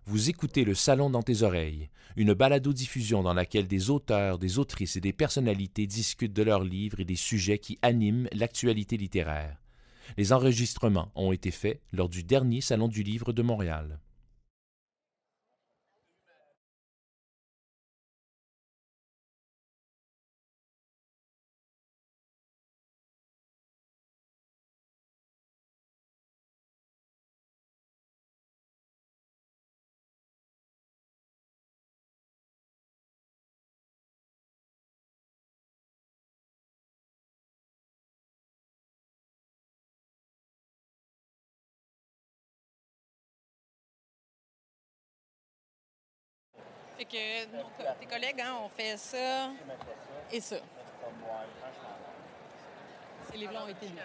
Vous écoutez Le Salon dans tes oreilles, une balado-diffusion dans laquelle des auteurs, des autrices et des personnalités discutent de leurs livres et des sujets qui animent l'actualité littéraire. Les enregistrements ont été faits lors du dernier Salon du Livre de Montréal. Fait que tes collègues, ont fait ça et ça. Ces livres-là ont été lus.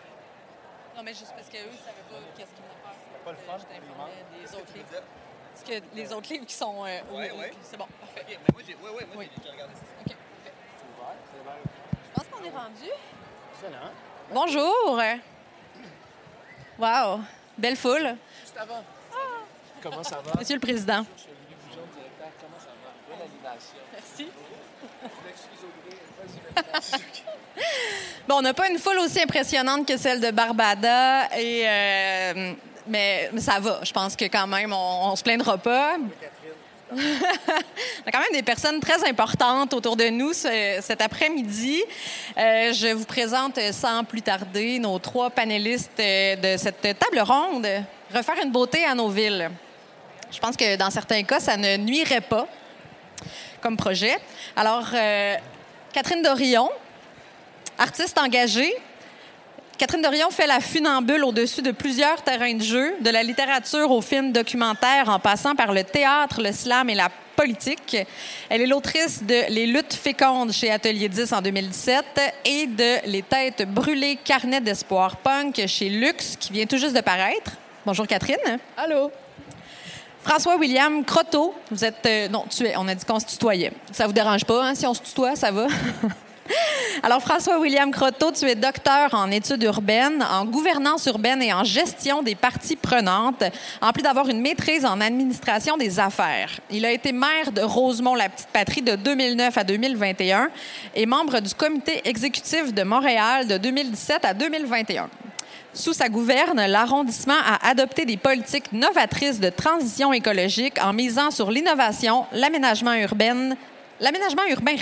Non, mais juste parce qu'eux, ils ne savaient pas qu'est-ce qu'ils venaient faire. C'était pas le fun. Je t'informais des autres livres. Parce que les autres livres qui sont... Oui. C'est bon, parfait. OK, mais moi, j'ai regardé ça. OK. C'est ouvert, c'est ouvert. Je pense qu'on est rendu. Excellent. Bonjour! Wow! Belle foule. Juste avant. Comment ça va? Monsieur le Président. Je suis Louis Boujon, directeur. Comment ça va? Bonne animation. Merci. Vas-y. Bon, on n'a pas une foule aussi impressionnante que celle de Barbada, mais ça va. Je pense que quand même, on se plaindra pas. On a quand même des personnes très importantes autour de nous cet après-midi. Je vous présente sans plus tarder nos 3 panélistes de cette table ronde. Refaire une beauté à nos villes. Je pense que dans certains cas, ça ne nuirait pas comme projet. Alors, Catherine Dorion, artiste engagée. Catherine Dorion fait la funambule au-dessus de plusieurs terrains de jeu, de la littérature au film documentaire, en passant par le théâtre, le slam et la politique. Elle est l'autrice de Les luttes fécondes chez Atelier 10 en 2017 et de Les têtes brûlées, carnet d'espoir punk chez Luxe, qui vient tout juste de paraître. Bonjour Catherine. Allô. François-William Croteau. Vous êtes... on a dit qu'on se tutoyait. Ça vous dérange pas, hein, si on se tutoie, ça va? Alors, François-William Croteau, tu es docteur en études urbaines, en gouvernance urbaine et en gestion des parties prenantes, en plus d'avoir une maîtrise en administration des affaires. Il a été maire de Rosemont-la-Petite-Patrie de 2009 à 2021 et membre du comité exécutif de Montréal de 2017 à 2021. Sous sa gouverne, l'arrondissement a adopté des politiques novatrices de transition écologique en misant sur l'innovation, l'aménagement urbain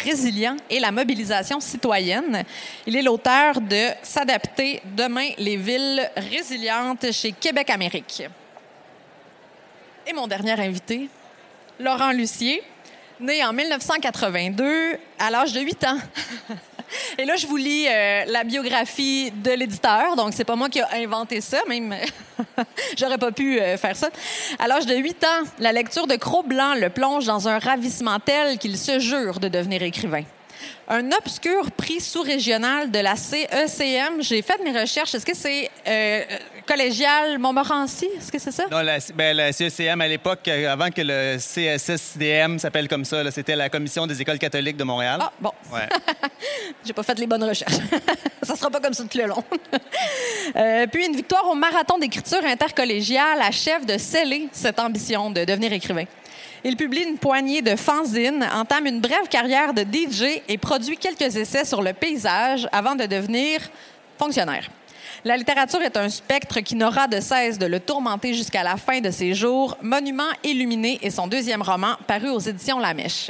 résilient et la mobilisation citoyenne. Il est l'auteur de « S'adapter, demain, les villes résilientes » chez Québec Amérique. Et mon dernier invité, Laurent Lucier, né en 1982 à l'âge de 8 ans. Et là, je vous lis la biographie de l'éditeur. Donc, c'est pas moi qui ai inventé ça, même j'aurais pas pu faire ça. À l'âge de 8 ans, la lecture de Cros-Blanc le plonge dans un ravissement tel qu'il se jure de devenir écrivain. Un obscur prix sous-régional de la CECM. J'ai fait mes recherches. Est-ce que c'est collégial Montmorency? Est-ce que c'est ça? Non, la CECM, à l'époque, avant que le CSSDM s'appelle comme ça, c'était la Commission des écoles catholiques de Montréal. Ah, bon. Ouais. J'ai pas fait les bonnes recherches. Ça sera pas comme ça tout le long. Puis une victoire au marathon d'écriture intercollégiale achève de sceller cette ambition de devenir écrivain. Il publie une poignée de fanzines, entame une brève carrière de DJ et produit quelques essais sur le paysage avant de devenir fonctionnaire. La littérature est un spectre qui n'aura de cesse de le tourmenter jusqu'à la fin de ses jours. Monument illuminé est son 2e roman, paru aux éditions La Mèche.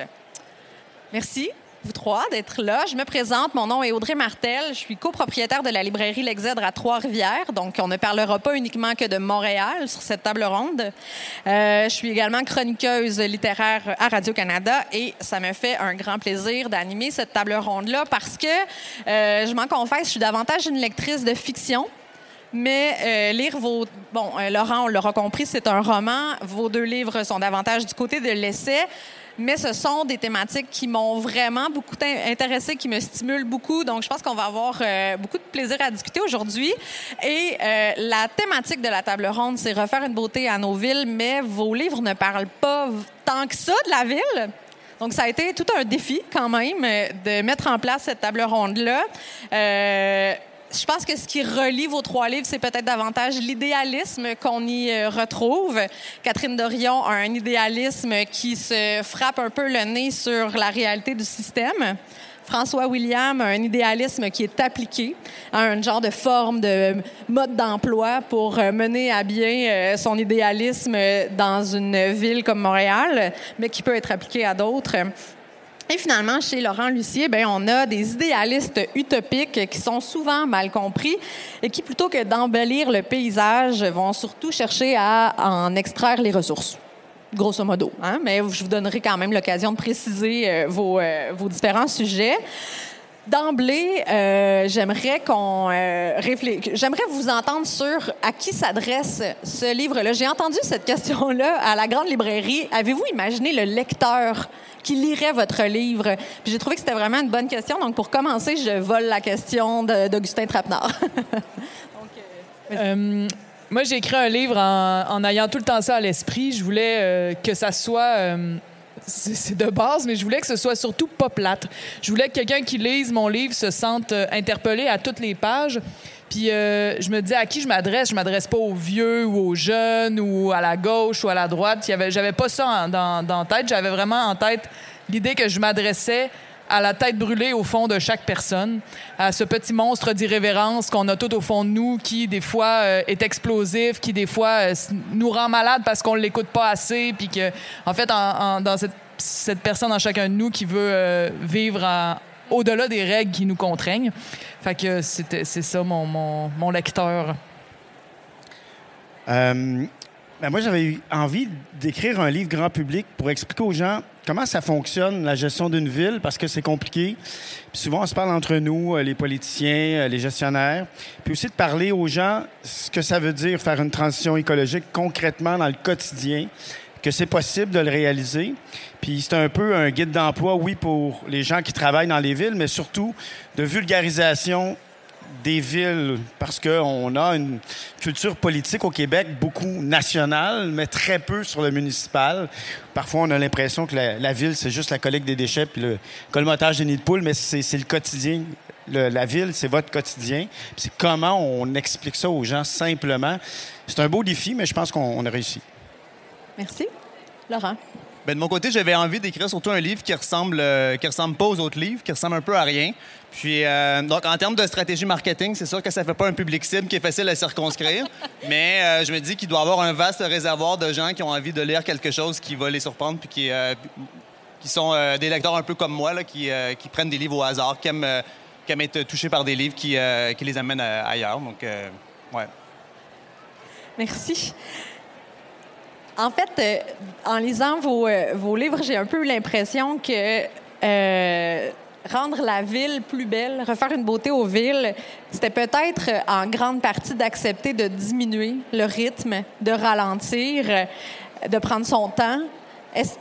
Merci, vous 3, d'être là. Je me présente. Mon nom est Audrey Martel. Je suis copropriétaire de la librairie L'Exèdre à Trois-Rivières. Donc, on ne parlera pas uniquement que de Montréal sur cette table ronde. Je suis également chroniqueuse littéraire à Radio-Canada et ça me fait un grand plaisir d'animer cette table ronde-là parce que, je m'en confesse, je suis davantage une lectrice de fiction. Mais lire vos... Bon, Laurent, on l'aura compris, c'est un roman. Vos 2 livres sont davantage du côté de l'essai. Mais ce sont des thématiques qui m'ont vraiment beaucoup intéressée, qui me stimulent beaucoup. Donc, je pense qu'on va avoir beaucoup de plaisir à discuter aujourd'hui. Et la thématique de la table ronde, c'est refaire une beauté à nos villes, mais vos livres ne parlent pas tant que ça de la ville. Donc, ça a été tout un défi, quand même, de mettre en place cette table ronde-là. je pense que ce qui relie vos 3 livres, c'est peut-être davantage l'idéalisme qu'on y retrouve. Catherine Dorion a un idéalisme qui se frappe un peu le nez sur la réalité du système. François William a un idéalisme qui est appliqué à un genre de forme, de mode d'emploi pour mener à bien son idéalisme dans une ville comme Montréal, mais qui peut être appliqué à d'autres. Et finalement, chez Laurent Lussier, on a des idéalistes utopiques qui sont souvent mal compris et qui, plutôt que d'embellir le paysage, vont surtout chercher à en extraire les ressources. Grosso modo, hein? Mais je vous donnerai quand même l'occasion de préciser vos différents sujets. D'emblée, j'aimerais vous entendre sur à qui s'adresse ce livre-là. J'ai entendu cette question-là à la Grande Librairie. Avez-vous imaginé le lecteur qui lirait votre livre? Puis j'ai trouvé que c'était vraiment une bonne question. Donc, pour commencer, je vole la question d'Augustin Trapenard. Moi, j'ai écrit un livre en ayant tout le temps ça à l'esprit. Je voulais que ça soit... c'est de base, mais je voulais que ce soit surtout pas plate. Je voulais que quelqu'un qui lise mon livre se sente interpellé à toutes les pages. Puis je me disais à qui je m'adresse. Je m'adresse pas aux vieux ou aux jeunes ou à la gauche ou à la droite. J'avais pas ça dans tête. J'avais vraiment en tête l'idée que je m'adressais à la tête brûlée au fond de chaque personne, à ce petit monstre d'irrévérence qu'on a tout au fond de nous, qui des fois est explosif, qui des fois nous rend malade parce qu'on l'écoute pas assez, puis que en fait dans cette personne en chacun de nous qui veut vivre au-delà des règles qui nous contraignent. Fait que c'est ça mon lecteur. Moi, j'avais eu envie d'écrire un livre grand public pour expliquer aux gens comment ça fonctionne, la gestion d'une ville, parce que c'est compliqué. Puis souvent, on se parle entre nous, les politiciens, les gestionnaires. Puis aussi de parler aux gens ce que ça veut dire faire une transition écologique concrètement dans le quotidien, que c'est possible de le réaliser. Puis c'est un peu un guide d'emploi, oui, pour les gens qui travaillent dans les villes, mais surtout de vulgarisation des villes, parce qu'on a une culture politique au Québec beaucoup nationale, mais très peu sur le municipal. Parfois, on a l'impression que la ville, c'est juste la collecte des déchets puis le colmatage des nids de poules, mais c'est le quotidien. La ville, c'est votre quotidien. Puis c'est comment on explique ça aux gens simplement. C'est un beau défi, mais je pense qu'on a réussi. Merci. Laurent? De mon côté, j'avais envie d'écrire surtout un livre qui ressemble pas aux autres livres, qui ressemble un peu à rien. Puis, donc, en termes de stratégie marketing, c'est sûr que ça fait pas un public cible qui est facile à circonscrire, mais je me dis qu'il doit y avoir un vaste réservoir de gens qui ont envie de lire quelque chose qui va les surprendre, puis qui sont des lecteurs un peu comme moi, là, qui prennent des livres au hasard, qui aiment être touchés par des livres qui les amènent ailleurs. Donc, ouais. Merci. En fait, en lisant vos livres, j'ai un peu eu l'impression que rendre la ville plus belle, refaire une beauté aux villes, c'était peut-être en grande partie d'accepter de diminuer le rythme, de ralentir, de prendre son temps. Est-ce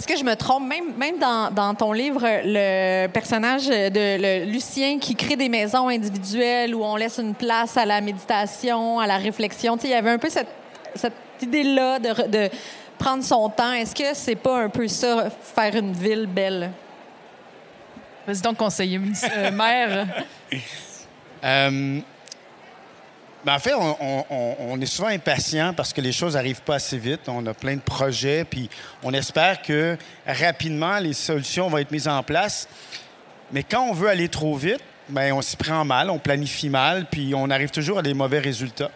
que je me trompe? Même dans ton livre, le personnage de Lucien qui crée des maisons individuelles où on laisse une place à la méditation, à la réflexion, il y avait un peu cette idée-là de prendre son temps. Est-ce que c'est pas un peu ça, faire une ville belle? Vas-y donc, conseiller maire. En fait, on est souvent impatient parce que les choses n'arrivent pas assez vite. On a plein de projets, puis on espère que rapidement, les solutions vont être mises en place. Mais quand on veut aller trop vite, on s'y prend mal, on planifie mal, puis on arrive toujours à des mauvais résultats.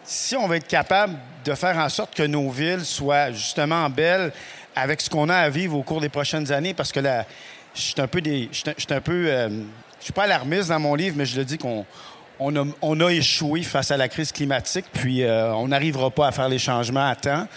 Si on va être capable de faire en sorte que nos villes soient justement belles avec ce qu'on a à vivre au cours des prochaines années, parce que là, je suis pas alarmiste dans mon livre, mais je le dis qu'on a échoué face à la crise climatique, puis on n'arrivera pas à faire les changements à temps.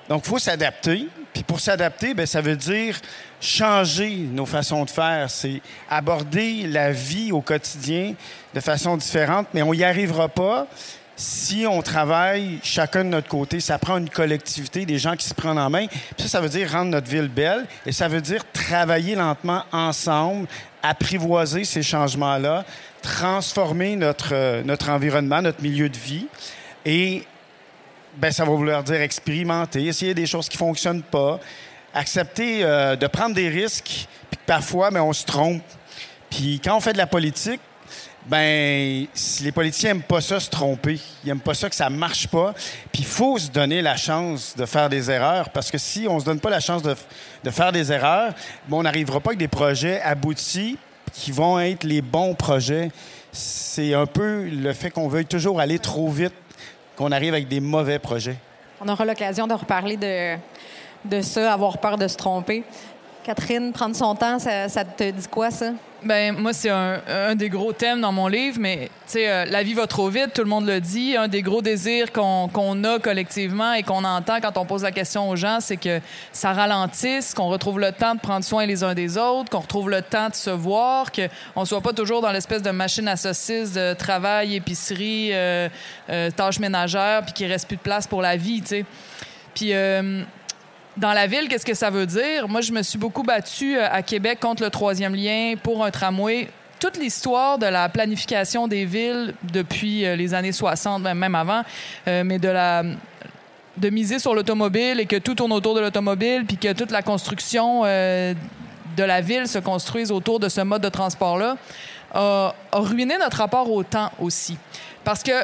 Donc, il faut s'adapter. Puis pour s'adapter, ça veut dire changer nos façons de faire. C'est aborder la vie au quotidien de façon différente, mais on n'y arrivera pas si on travaille chacun de notre côté. Ça prend une collectivité, des gens qui se prennent en main. Puis ça veut dire rendre notre ville belle et ça veut dire travailler lentement ensemble, apprivoiser ces changements-là, transformer notre environnement, notre milieu de vie. Et ça va vouloir dire expérimenter, essayer des choses qui ne fonctionnent pas, accepter de prendre des risques, puis que parfois, on se trompe. Puis quand on fait de la politique, ben si les politiciens n'aiment pas ça, se tromper. Ils n'aiment pas ça que ça marche pas. Puis il faut se donner la chance de faire des erreurs, parce que si on se donne pas la chance de faire des erreurs, ben, on n'arrivera pas avec des projets aboutis qui vont être les bons projets. C'est un peu le fait qu'on veuille toujours aller trop vite qu'on arrive avec des mauvais projets. On aura l'occasion de reparler de ça, avoir peur de se tromper. Catherine, prendre son temps, ça te dit quoi, ça? Ben moi, c'est un des gros thèmes dans mon livre, mais tu sais, la vie va trop vite, tout le monde le dit. Un des gros désirs qu'on a collectivement et qu'on entend quand on pose la question aux gens, c'est que ça ralentisse, qu'on retrouve le temps de prendre soin les uns des autres, qu'on retrouve le temps de se voir, qu'on soit pas toujours dans l'espèce de machine à saucisses de travail, épicerie, tâches ménagères, puis qu'il reste plus de place pour la vie, tu sais. Puis dans la ville, qu'est-ce que ça veut dire? Moi, je me suis beaucoup battue à Québec contre le troisième lien pour un tramway. Toute l'histoire de la planification des villes depuis les années 60, même avant, mais de miser sur l'automobile et que tout tourne autour de l'automobile, puis que toute la construction de la ville se construise autour de ce mode de transport-là, a ruiné notre rapport au temps aussi. Parce que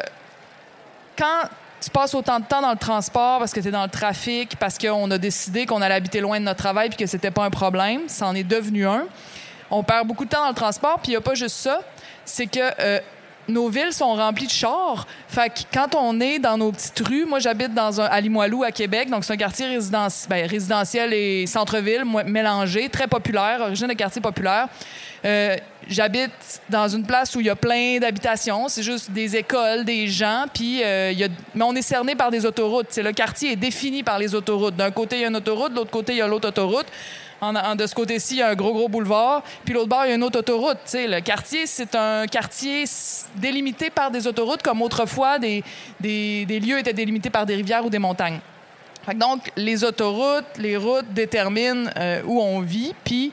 quand tu passes autant de temps dans le transport parce que tu es dans le trafic, parce qu'on a décidé qu'on allait habiter loin de notre travail puis que c'était pas un problème, ça en est devenu un. On perd beaucoup de temps dans le transport, puis il n'y a pas juste ça. C'est que nos villes sont remplies de chars. Fait que quand on est dans nos petites rues, moi, j'habite à Limoilou, à Québec, donc c'est un quartier résidentiel et centre-ville mélangé, très populaire, origine de quartier populaire. J'habite dans une place où il y a plein d'habitations. C'est juste des écoles, des gens. Puis, mais on est cerné par des autoroutes. Le quartier est défini par les autoroutes. D'un côté, il y a une autoroute. De l'autre côté, il y a l'autre autoroute. De ce côté-ci, il y a un gros boulevard. Puis l'autre bord, il y a une autre autoroute. Le quartier, c'est un quartier délimité par des autoroutes, comme autrefois, des lieux étaient délimités par des rivières ou des montagnes. Fait que donc, les autoroutes, les routes déterminent où on vit. Puis,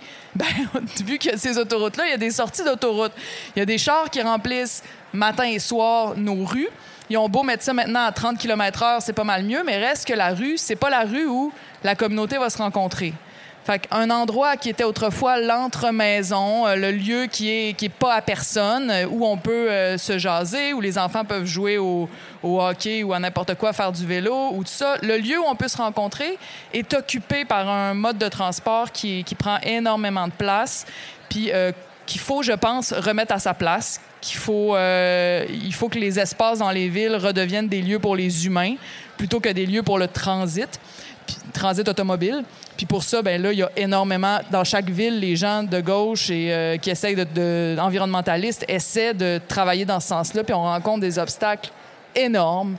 vu que ces autoroutes-là, il y a des sorties d'autoroutes. Il y a des chars qui remplissent matin et soir nos rues. Ils ont beau mettre ça maintenant à 30 km/h, c'est pas mal mieux, mais reste que la rue, c'est pas la rue où la communauté va se rencontrer. Fait qu'un endroit qui était autrefois l'entremaison, le lieu qui est pas à personne, où on peut se jaser, où les enfants peuvent jouer au hockey ou à n'importe quoi, faire du vélo ou tout ça, le lieu où on peut se rencontrer est occupé par un mode de transport qui prend énormément de place, puis qu'il faut, je pense, remettre à sa place, il faut que les espaces dans les villes redeviennent des lieux pour les humains plutôt que des lieux pour le transit automobile. Puis pour ça, ben là, il y a énormément... Dans chaque ville, les gens de gauche et qui essayent environnementalistes essaient de travailler dans ce sens-là, puis on rencontre des obstacles énormes,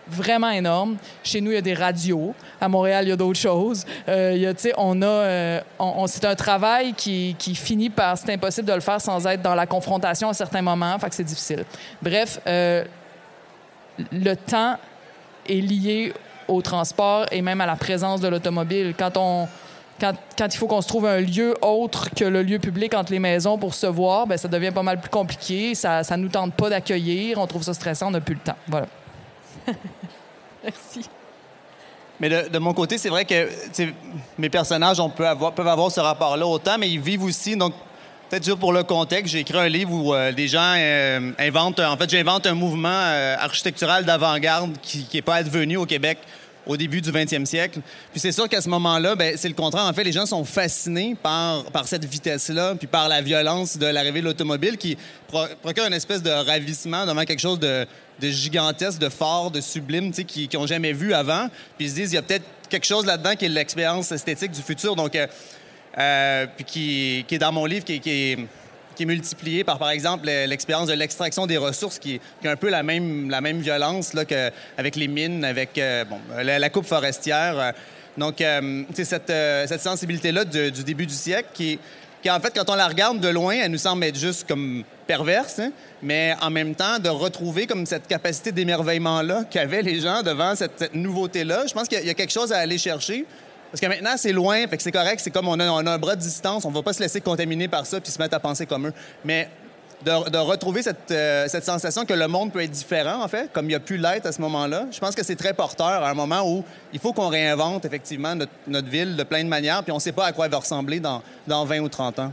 vraiment énormes. Chez nous, il y a des radios. À Montréal, il y a d'autres choses. C'est un travail qui finit par... C'est impossible de le faire sans être dans la confrontation à certains moments, fait que c'est difficile. Bref, le temps est lié au transport et même à la présence de l'automobile. Quand il faut qu'on se trouve un lieu autre que le lieu public entre les maisons pour se voir, ben ça devient pas mal plus compliqué. Ça nous tente pas d'accueillir. On trouve ça stressant. On n'a plus le temps. Voilà. Merci. Mais de mon côté, c'est vrai que mes personnages peuvent avoir ce rapport-là au temps, mais ils vivent aussi... Donc, peut-être juste pour le contexte, j'ai écrit un livre où des gens inventent... En fait, j'invente un mouvement architectural d'avant-garde qui n'est pas advenu au Québec au début du 20e siècle. Puis c'est sûr qu'à ce moment-là, c'est le contraire. En fait, les gens sont fascinés par cette vitesse-là, puis par la violence de l'arrivée de l'automobile qui procure une espèce de ravissement devant quelque chose de gigantesque, de fort, de sublime, qu'ils n'ont jamais vu avant. Puis ils se disent, il y a peut-être quelque chose là-dedans qui est l'expérience esthétique du futur. Donc... puis qui est dans mon livre, qui est multiplié par exemple, l'expérience de l'extraction des ressources, qui a un peu la même violence là, avec les mines, avec la coupe forestière. Donc, cette sensibilité-là du début du siècle, qui en fait, quand on la regarde de loin, elle nous semble être juste comme perverse, hein, mais en même temps, de retrouver comme cette capacité d'émerveillement-là qu'avaient les gens devant cette nouveauté-là. Je pense qu'il y a quelque chose à aller chercher. Parce que maintenant, c'est loin, fait que c'est correct, c'est comme on a un bras de distance, on ne va pas se laisser contaminer par ça puis se mettre à penser comme eux. Mais de retrouver cette sensation que le monde peut être différent, en fait, comme il n'y a plus l'être à ce moment-là, je pense que c'est très porteur à un moment où il faut qu'on réinvente effectivement notre ville de plein de manières, puis on ne sait pas à quoi elle va ressembler dans 20 ou 30 ans.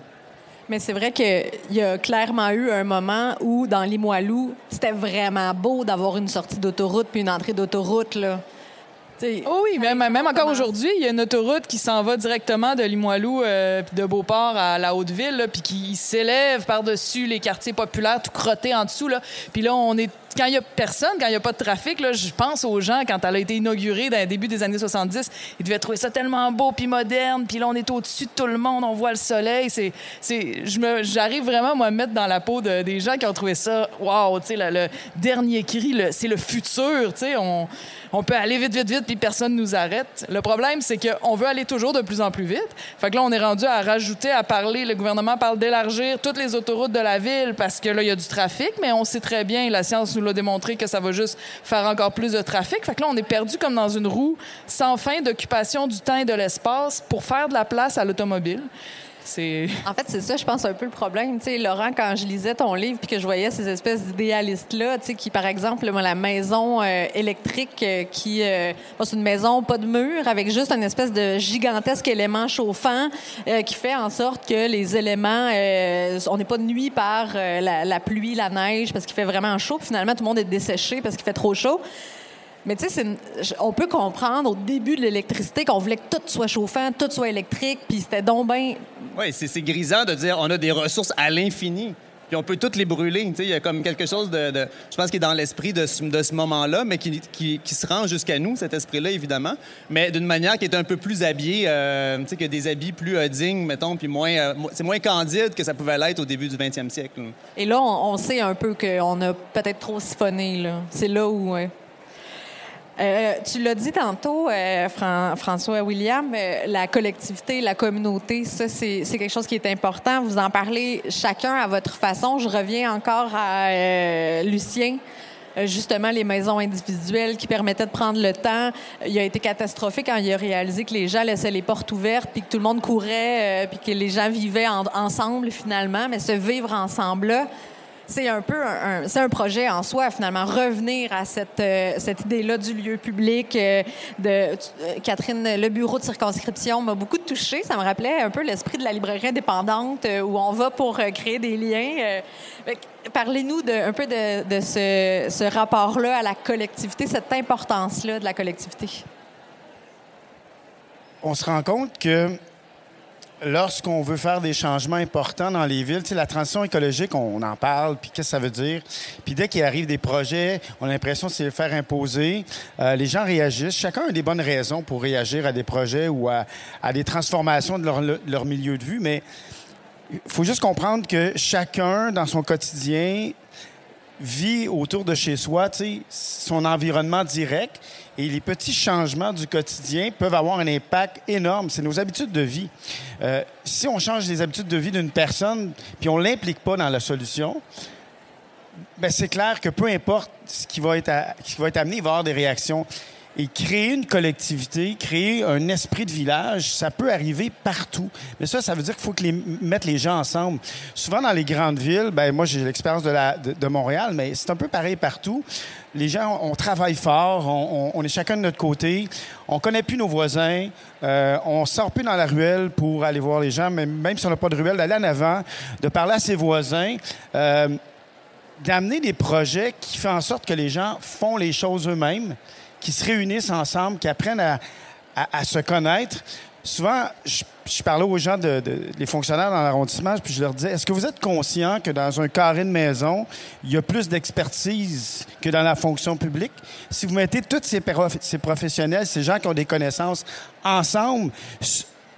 Mais c'est vrai qu'il y a clairement eu un moment où, dans Limoilou, c'était vraiment beau d'avoir une sortie d'autoroute puis une entrée d'autoroute, là. T'sais, Oh oui, même encore aujourd'hui, il y a une autoroute qui s'en va directement de Limoilou puis de Beauport à la Haute-Ville, là, puis qui s'élève par-dessus les quartiers populaires, tout crotté en dessous. Là. Puis là, quand il y a personne, quand il y a pas de trafic, là, je pense aux gens, quand elle a été inaugurée dans le début des années 70, ils devaient trouver ça tellement beau puis moderne. Puis là, on est au-dessus de tout le monde, on voit le soleil. J'arrive vraiment, moi, à me mettre dans la peau des gens qui ont trouvé ça, wow, tu sais, le dernier cri, c'est le futur, tu sais, on peut aller vite, vite, vite, puis personne nous arrête. Le problème, c'est qu'on veut aller toujours de plus en plus vite. Fait que là, on est rendu à rajouter, à parler, le gouvernement parle d'élargir toutes les autoroutes de la ville parce que là, il y a du trafic, mais on sait très bien, la science nous l'a démontré, que ça va juste faire encore plus de trafic. Fait que là, on est perdu comme dans une roue sans fin d'occupation du temps et de l'espace pour faire de la place à l'automobile. En fait, c'est ça, je pense, un peu le problème. Tu sais, Laurent, quand je lisais ton livre puis que je voyais ces espèces d'idéalistes-là, tu sais, qui, par exemple, moi, la maison électrique c'est une maison pas de mur avec juste une espèce de gigantesque élément chauffant qui fait en sorte que les éléments... on n'est pas nuit par la pluie, la neige, parce qu'il fait vraiment chaud. Finalement, tout le monde est desséché parce qu'il fait trop chaud. Mais tu sais, on peut comprendre au début de l'électricité qu'on voulait que tout soit chauffant, tout soit électrique, puis c'était donc bien... Oui, c'est grisant de dire on a des ressources à l'infini, puis on peut toutes les brûler. Tu sais, il y a comme quelque chose je pense, qui est dans l'esprit de ce moment-là, mais qui se rend jusqu'à nous, cet esprit-là, évidemment, mais d'une manière qui est un peu plus habillée, tu sais, que des habits plus dignes, mettons, puis c'est moins candide que ça pouvait l'être au début du 20e siècle. Et là, on sait un peu qu'on a peut-être trop siphonné, là. C'est là où... tu l'as dit tantôt, François William, la collectivité, la communauté, ça, c'est quelque chose qui est important. Vous en parlez chacun à votre façon. Je reviens encore à Lucien. Justement, les maisons individuelles qui permettaient de prendre le temps. Il a été catastrophique quand il a réalisé que les gens laissaient les portes ouvertes puis que tout le monde courait puis que les gens vivaient ensemble, finalement. Mais ce vivre ensemble-là, c'est un peu c'est un projet en soi, finalement, revenir à cette idée-là du lieu public. Catherine, le bureau de circonscription m'a beaucoup touchée. Ça me rappelait un peu l'esprit de la librairie indépendante où on va pour créer des liens. Parlez-nous un peu de ce rapport-là à la collectivité, cette importance-là de la collectivité. On se rend compte que lorsqu'on veut faire des changements importants dans les villes, tu sais, la transition écologique, on en parle, puis qu'est-ce que ça veut dire? Puis dès qu'il arrive des projets, on a l'impression que c'est le faire imposer. Les gens réagissent. Chacun a des bonnes raisons pour réagir à des projets ou à des transformations de leur milieu de vie, mais il faut juste comprendre que chacun, dans son quotidien, vit autour de chez soi, tu sais, son environnement direct. Et les petits changements du quotidien peuvent avoir un impact énorme. C'est nos habitudes de vie. Si on change les habitudes de vie d'une personne puis on l'implique pas dans la solution, ben c'est clair que peu importe ce qui va être amené, il va y avoir des réactions. Et créer une collectivité, créer un esprit de village, ça peut arriver partout. Mais ça veut dire qu'il faut mettre les gens ensemble. Souvent, dans les grandes villes, ben moi, j'ai l'expérience de Montréal, mais c'est un peu pareil partout. Les gens, on travaille fort, on est chacun de notre côté, on connaît plus nos voisins, on sort plus dans la ruelle pour aller voir les gens, même si on n'a pas de ruelle, d'aller en avant, de parler à ses voisins, d'amener des projets qui font en sorte que les gens font les choses eux-mêmes, qui se réunissent ensemble, qui apprennent à se connaître. Souvent, je parlais aux gens, les fonctionnaires dans l'arrondissement, puis je leur disais, est-ce que vous êtes conscient que dans un carré de maison, il y a plus d'expertise que dans la fonction publique? Si vous mettez tous ces professionnels, ces gens qui ont des connaissances ensemble,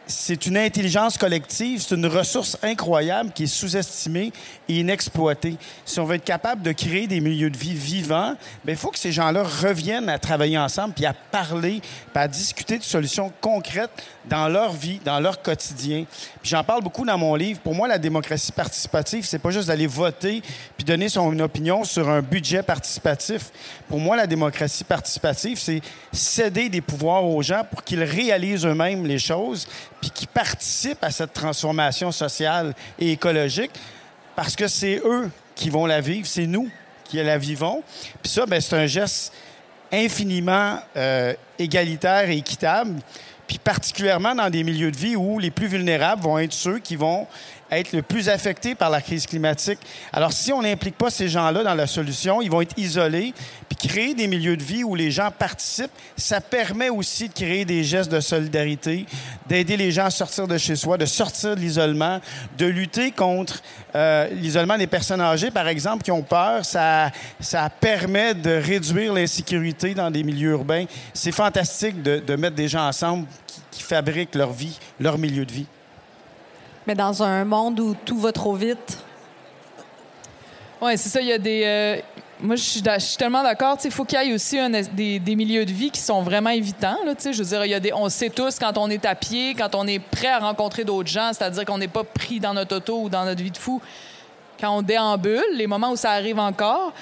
c'est une intelligence collective, c'est une ressource incroyable qui est sous-estimée et inexploitée. Si on veut être capable de créer des milieux de vie vivants, bien, il faut que ces gens-là reviennent à travailler ensemble, puis à parler, puis à discuter de solutions concrètes dans leur vie, dans leur quotidien. Puis j'en parle beaucoup dans mon livre. Pour moi, la démocratie participative, c'est pas juste d'aller voter puis donner son opinion sur un budget participatif. Pour moi, la démocratie participative, c'est céder des pouvoirs aux gens pour qu'ils réalisent eux-mêmes les choses puis qu'ils participent à cette transformation sociale et écologique parce que c'est eux qui vont la vivre, c'est nous qui la vivons. Puis ça, bien, c'est un geste infiniment égalitaire et équitable, puis particulièrement dans des milieux de vie où les plus vulnérables vont être ceux qui vont être le plus affectés par la crise climatique. Alors, si on n'implique pas ces gens-là dans la solution, ils vont être isolés. Puis créer des milieux de vie où les gens participent, ça permet aussi de créer des gestes de solidarité, d'aider les gens à sortir de chez soi, de sortir de l'isolement, de lutter contre l'isolement des personnes âgées, par exemple, qui ont peur. Ça permet de réduire l'insécurité dans des milieux urbains. C'est fantastique de mettre des gens ensemble qui fabriquent leur vie, leur milieu de vie. Mais dans un monde où tout va trop vite. Oui, c'est ça. Il y a des. Moi, je suis tellement d'accord. Il faut qu'il y ait aussi des milieux de vie qui sont vraiment évitants. Là, je veux dire, on sait tous quand on est à pied, quand on est prêt à rencontrer d'autres gens, c'est-à-dire qu'on n'est pas pris dans notre auto ou dans notre vie de fou. Quand on déambule, les moments où ça arrive encore,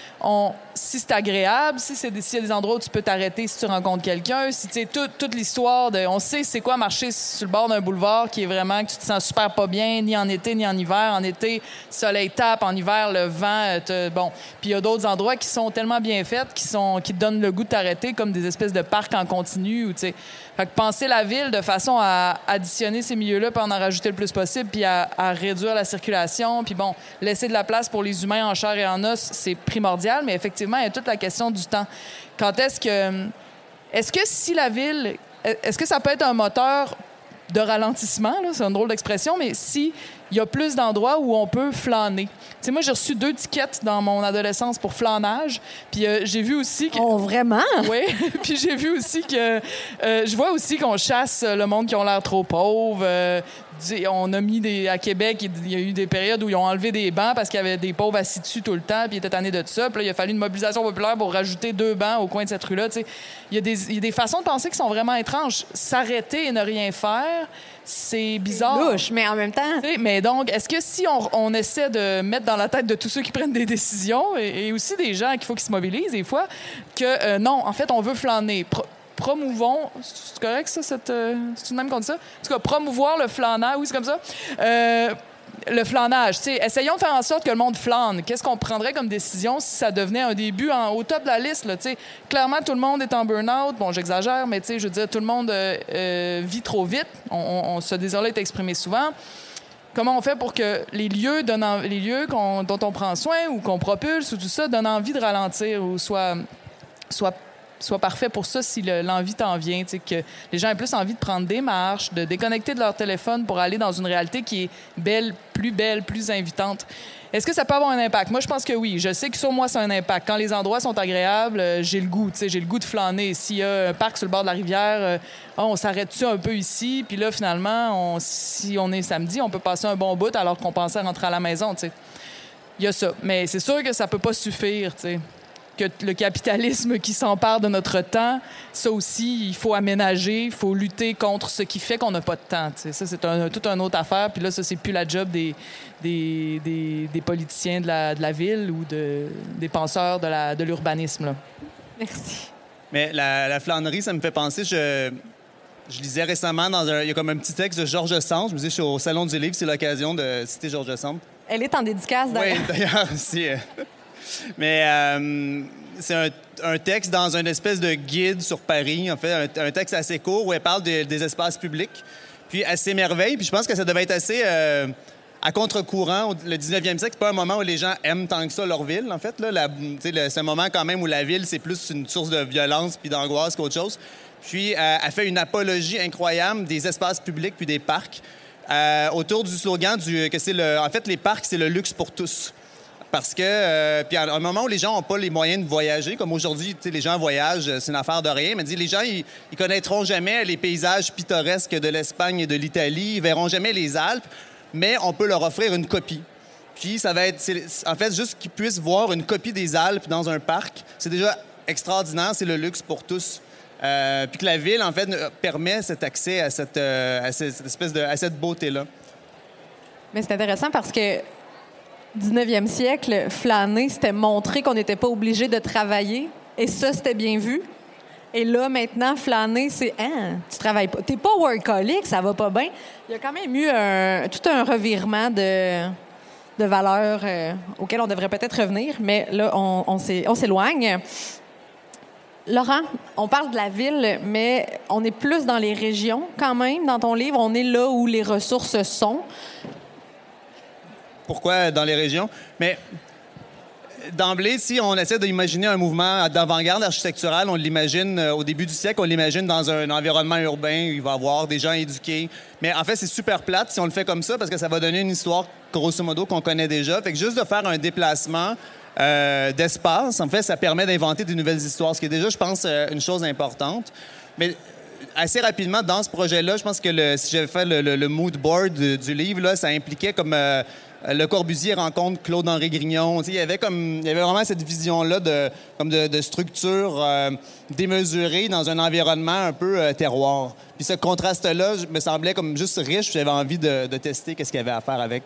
si c'est agréable, s'il y a des endroits où tu peux t'arrêter si tu rencontres quelqu'un, si tu sais, toute l'histoire on sait c'est quoi marcher sur le bord d'un boulevard qui est vraiment que tu te sens super pas bien, ni en été ni en hiver. En été, le soleil tape, en hiver, le vent. Bon, puis il y a d'autres endroits qui sont tellement bien faits, qui te donnent le goût de t'arrêter, comme des espèces de parcs en continu. Tu sais, fait que penser la ville de façon à additionner ces milieux-là, puis en rajouter le plus possible, puis à réduire la circulation, puis bon, laisser de la place pour les humains en chair et en os, c'est primordial, mais effectivement, il y a toute la question du temps. Est-ce que si la ville... Est-ce que ça peut être un moteur de ralentissement, là, c'est une drôle d'expression, mais si il y a plus d'endroits où on peut flâner. Tu sais, moi, j'ai reçu 2 tickets dans mon adolescence pour flânage, puis j'ai vu aussi que... Oh, vraiment? Oui, puis j'ai vu aussi que... je vois aussi qu'on chasse le monde qui ont l'air trop pauvres. On a mis à Québec, il y a eu des périodes où ils ont enlevé des bancs parce qu'il y avait des pauvres assis dessus tout le temps, puis ils étaient tannés de ça. Puis là, il a fallu une mobilisation populaire pour rajouter 2 bancs au coin de cette rue-là. Tu sais, il y a des façons de penser qui sont vraiment étranges. S'arrêter et ne rien faire, c'est bizarre. C'est louche, mais en même temps... Mais donc, est-ce que si on essaie de mettre dans la tête de tous ceux qui prennent des décisions, et aussi des gens qu'il faut qu'ils se mobilisent des fois, que non, en fait, on veut flâner. Promouvons... C'est correct, ça? C'est une même qu'on dit ça? En tout cas, promouvoir le flânage. Oui, c'est comme ça. Le flânage. T'sais, essayons de faire en sorte que le monde flâne. Qu'est-ce qu'on prendrait comme décision si ça devenait un début au top de la liste? Là, clairement, tout le monde est en burn-out. Bon, j'exagère, mais je veux dire, tout le monde vit trop vite. Ce désir-là est exprimé souvent. Comment on fait pour que les lieux dont on prend soin ou qu'on propulse ou tout ça donnent envie de ralentir ou soit parfait pour ça si l'envie t'en vient, que les gens aient plus envie de prendre des marches, de déconnecter de leur téléphone pour aller dans une réalité qui est belle, plus invitante. Est-ce que ça peut avoir un impact? Moi, je pense que oui. Je sais que sur moi, c'est un impact. Quand les endroits sont agréables, j'ai le goût de flâner. S'il y a un parc sur le bord de la rivière, on s'arrête-tu un peu ici? Puis là, finalement, si on est samedi, on peut passer un bon bout alors qu'on pensait rentrer à la maison. Il y a ça. Mais c'est sûr que ça peut pas suffire, t'sais. Que le capitalisme qui s'empare de notre temps, ça aussi, il faut aménager, il faut lutter contre ce qui fait qu'on n'a pas de temps. T'sais. Ça, c'est toute une autre affaire. Puis là, ça, c'est plus la job des politiciens de la ville ou des penseurs de l'urbanisme. Là. Merci. Mais la flânerie, ça me fait penser... Je lisais récemment il y a comme un petit texte de Georges Sand. Je me disais, je suis au Salon du Livre, c'est l'occasion de citer Georges Sand. Elle est en dédicace, d'ailleurs. Oui, d'ailleurs, aussi. Mais c'est un texte dans une espèce de guide sur Paris, en fait, un texte assez court où elle parle des espaces publics. Puis elle s'émerveille, puis je pense que ça devait être assez à contre-courant. Le 19e siècle, c'est pas un moment où les gens aiment tant que ça leur ville, en fait. Là, c'est un moment quand même où la ville, c'est plus une source de violence puis d'angoisse qu'autre chose. Puis elle fait une apologie incroyable des espaces publics puis des parcs autour du slogan en fait, les parcs, c'est le luxe pour tous. Parce que, puis à un moment où les gens n'ont pas les moyens de voyager, comme aujourd'hui, les gens voyagent, c'est une affaire de rien, mais les gens, ils connaîtront jamais les paysages pittoresques de l'Espagne et de l'Italie, ils verront jamais les Alpes, mais on peut leur offrir une copie. Puis ça va être, en fait, juste qu'ils puissent voir une copie des Alpes dans un parc, c'est déjà extraordinaire, c'est le luxe pour tous. Puis que la ville, en fait, permet cet accès à cette beauté-là. Mais c'est intéressant parce que 19e siècle, flâner, c'était montrer qu'on n'était pas obligé de travailler. Et ça, c'était bien vu. Et là, maintenant, flâner, c'est « Hein, tu travailles pas. T'es pas workaholic, ça va pas bien. » Il y a quand même eu tout un revirement de valeurs auxquelles on devrait peut-être revenir. Mais là, on s'éloigne. Laurent, on parle de la ville, mais on est plus dans les régions quand même. Dans ton livre, on est là où les ressources sont. pourquoi dans les régions. Mais d'emblée, si on essaie d'imaginer un mouvement d'avant-garde architecturale, on l'imagine au début du siècle, on l'imagine dans un environnement urbain où il va y avoir des gens éduqués. Mais en fait, c'est super plate si on le fait comme ça parce que ça va donner une histoire, grosso modo, qu'on connaît déjà. Fait que juste de faire un déplacement d'espace, en fait, ça permet d'inventer des nouvelles histoires, ce qui est déjà, je pense, une chose importante. Mais assez rapidement, dans ce projet-là, je pense que si j'avais fait le mood board du livre, là, ça impliquait comme Le Corbusier rencontre Claude-Henri Grignon. Il y avait vraiment cette vision-là de structure démesurée dans un environnement un peu terroir. Puis ce contraste-là me semblait comme juste riche. J'avais envie de tester qu'est-ce qu'il y avait à faire avec.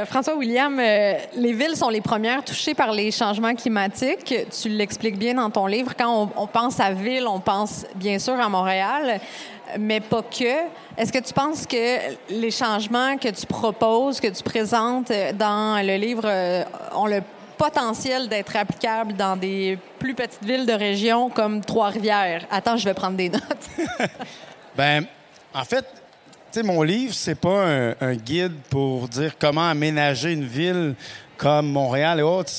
François William, les villes sont les premières touchées par les changements climatiques. Tu l'expliques bien dans ton livre. Quand on pense à ville, on pense bien sûr à Montréal, mais pas que. Est-ce que tu penses que les changements que tu proposes, que tu présentes dans le livre, ont le potentiel d'être applicables dans des plus petites villes de région comme Trois-Rivières? Attends, je vais prendre des notes. Bien, en fait, tu sais, mon livre, c'est pas un guide pour dire comment aménager une ville comme Montréal et autres.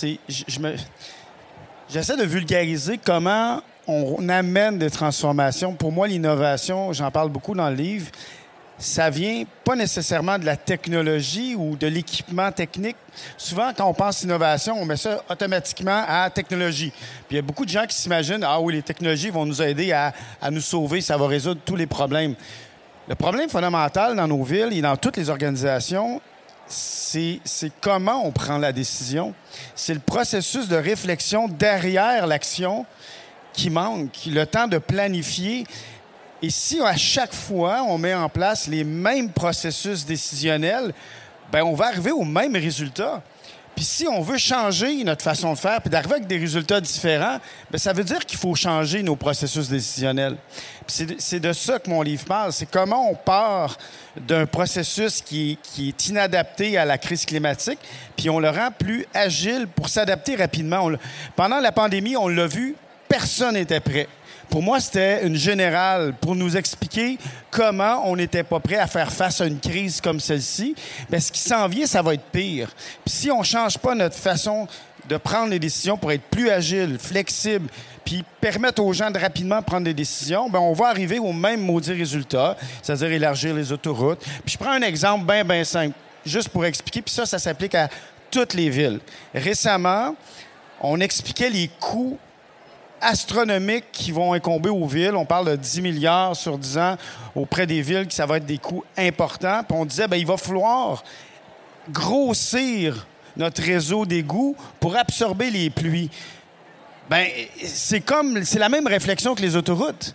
J'essaie de vulgariser comment on amène des transformations. Pour moi, l'innovation, j'en parle beaucoup dans le livre, ça vient pas nécessairement de la technologie ou de l'équipement technique. Souvent, quand on pense innovation, on met ça automatiquement à technologie. Puis il y a beaucoup de gens qui s'imaginent « Ah oui, les technologies vont nous aider à nous sauver, ça va résoudre tous les problèmes ». Le problème fondamental dans nos villes et dans toutes les organisations, c'est comment on prend la décision. C'est le processus de réflexion derrière l'action qui manque, le temps de planifier. Et si à chaque fois, on met en place les mêmes processus décisionnels, bien, on va arriver au même résultat. Puis si on veut changer notre façon de faire puis d'arriver avec des résultats différents, bien, ça veut dire qu'il faut changer nos processus décisionnels. Puis c'est de ça que mon livre parle. C'est comment on part d'un processus qui est inadapté à la crise climatique, puis on le rend plus agile pour s'adapter rapidement. Pendant la pandémie, on l'a vu, personne n'était prêt. Pour moi, c'était une générale pour nous expliquer comment on n'était pas prêt à faire face à une crise comme celle-ci. Bien, ce qui s'en vient, ça va être pire. Puis si on ne change pas notre façon de prendre les décisions pour être plus agile, flexible, puis permettre aux gens de rapidement prendre des décisions, bien, on va arriver au même maudit résultat, c'est-à-dire élargir les autoroutes. Puis je prends un exemple bien simple, juste pour expliquer, puis ça s'applique à toutes les villes. Récemment, on expliquait les coûts astronomiques qui vont incomber aux villes. On parle de 10 milliards sur 10 ans auprès des villes, que ça va être des coûts importants. Puis on disait, bien, il va falloir grossir notre réseau d'égouts pour absorber les pluies. Bien, c'est la même réflexion que les autoroutes.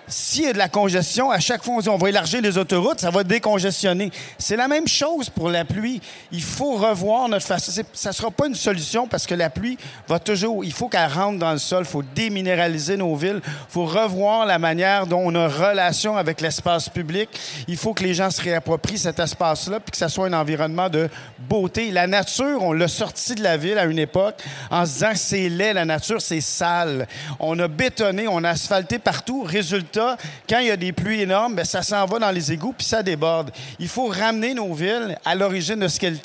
S'il y a de la congestion, à chaque fois, on dit on va élargir les autoroutes, ça va décongestionner. C'est la même chose pour la pluie. Il faut revoir notre façon. Ça ne sera pas une solution parce que la pluie va toujours... Il faut qu'elle rentre dans le sol. Il faut déminéraliser nos villes. Il faut revoir la manière dont on a relation avec l'espace public. Il faut que les gens se réapproprient cet espace-là puis que ça soit un environnement de beauté. La nature, on l'a sorti de la ville à une époque en se disant c'est laid, la nature, c'est sale. On a bétonné, on a asphalté partout. Résultat, quand il y a des pluies énormes, bien, ça s'en va dans les égouts puis ça déborde. Il faut ramener nos villes à l'origine de ce qu'elles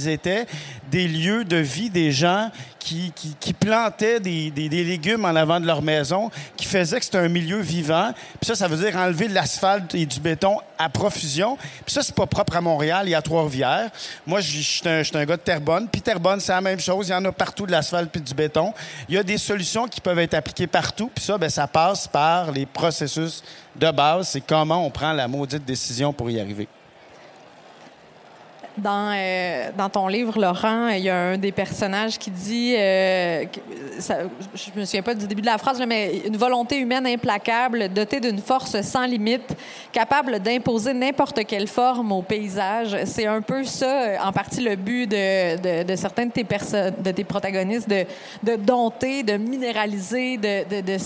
étaient, des lieux de vie des gens qui plantaient des légumes en avant de leur maison, qui faisaient que c'était un milieu vivant. Puis ça veut dire enlever de l'asphalte et du béton à profusion. Puis ça, c'est pas propre à Montréal et à Trois-Rivières. Moi, je suis un gars de Terrebonne. Puis Terrebonne, c'est la même chose. Il y en a partout de l'asphalte puis du béton. Il y a des solutions qui peuvent être appliquées partout. Puis ça, bien, ça passe par les processus de base. C'est comment on prend la maudite décision pour y arriver. Dans ton livre, Laurent, il y a un des personnages qui dit, je me souviens pas du début de la phrase, là, mais une volonté humaine implacable, dotée d'une force sans limite, capable d'imposer n'importe quelle forme au paysage. C'est un peu ça, en partie, le but de certains de tes protagonistes, de dompter, de minéraliser, de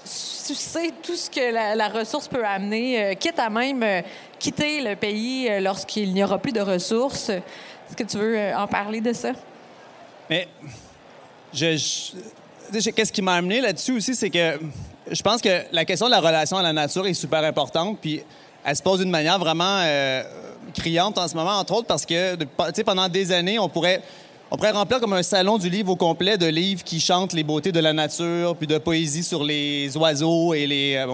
sucer tout ce que la ressource peut amener, quitte à même quitter le pays lorsqu'il n'y aura plus de ressources. Est-ce que tu veux en parler de ça? Mais qu'est-ce qui m'a amené là-dessus aussi, c'est que je pense que la question de la relation à la nature est super importante, puis elle se pose d'une manière vraiment criante en ce moment, entre autres parce que tu sais, pendant des années, on pourrait remplir comme un salon du livre au complet de livres qui chantent les beautés de la nature, puis de poésie sur les oiseaux et les...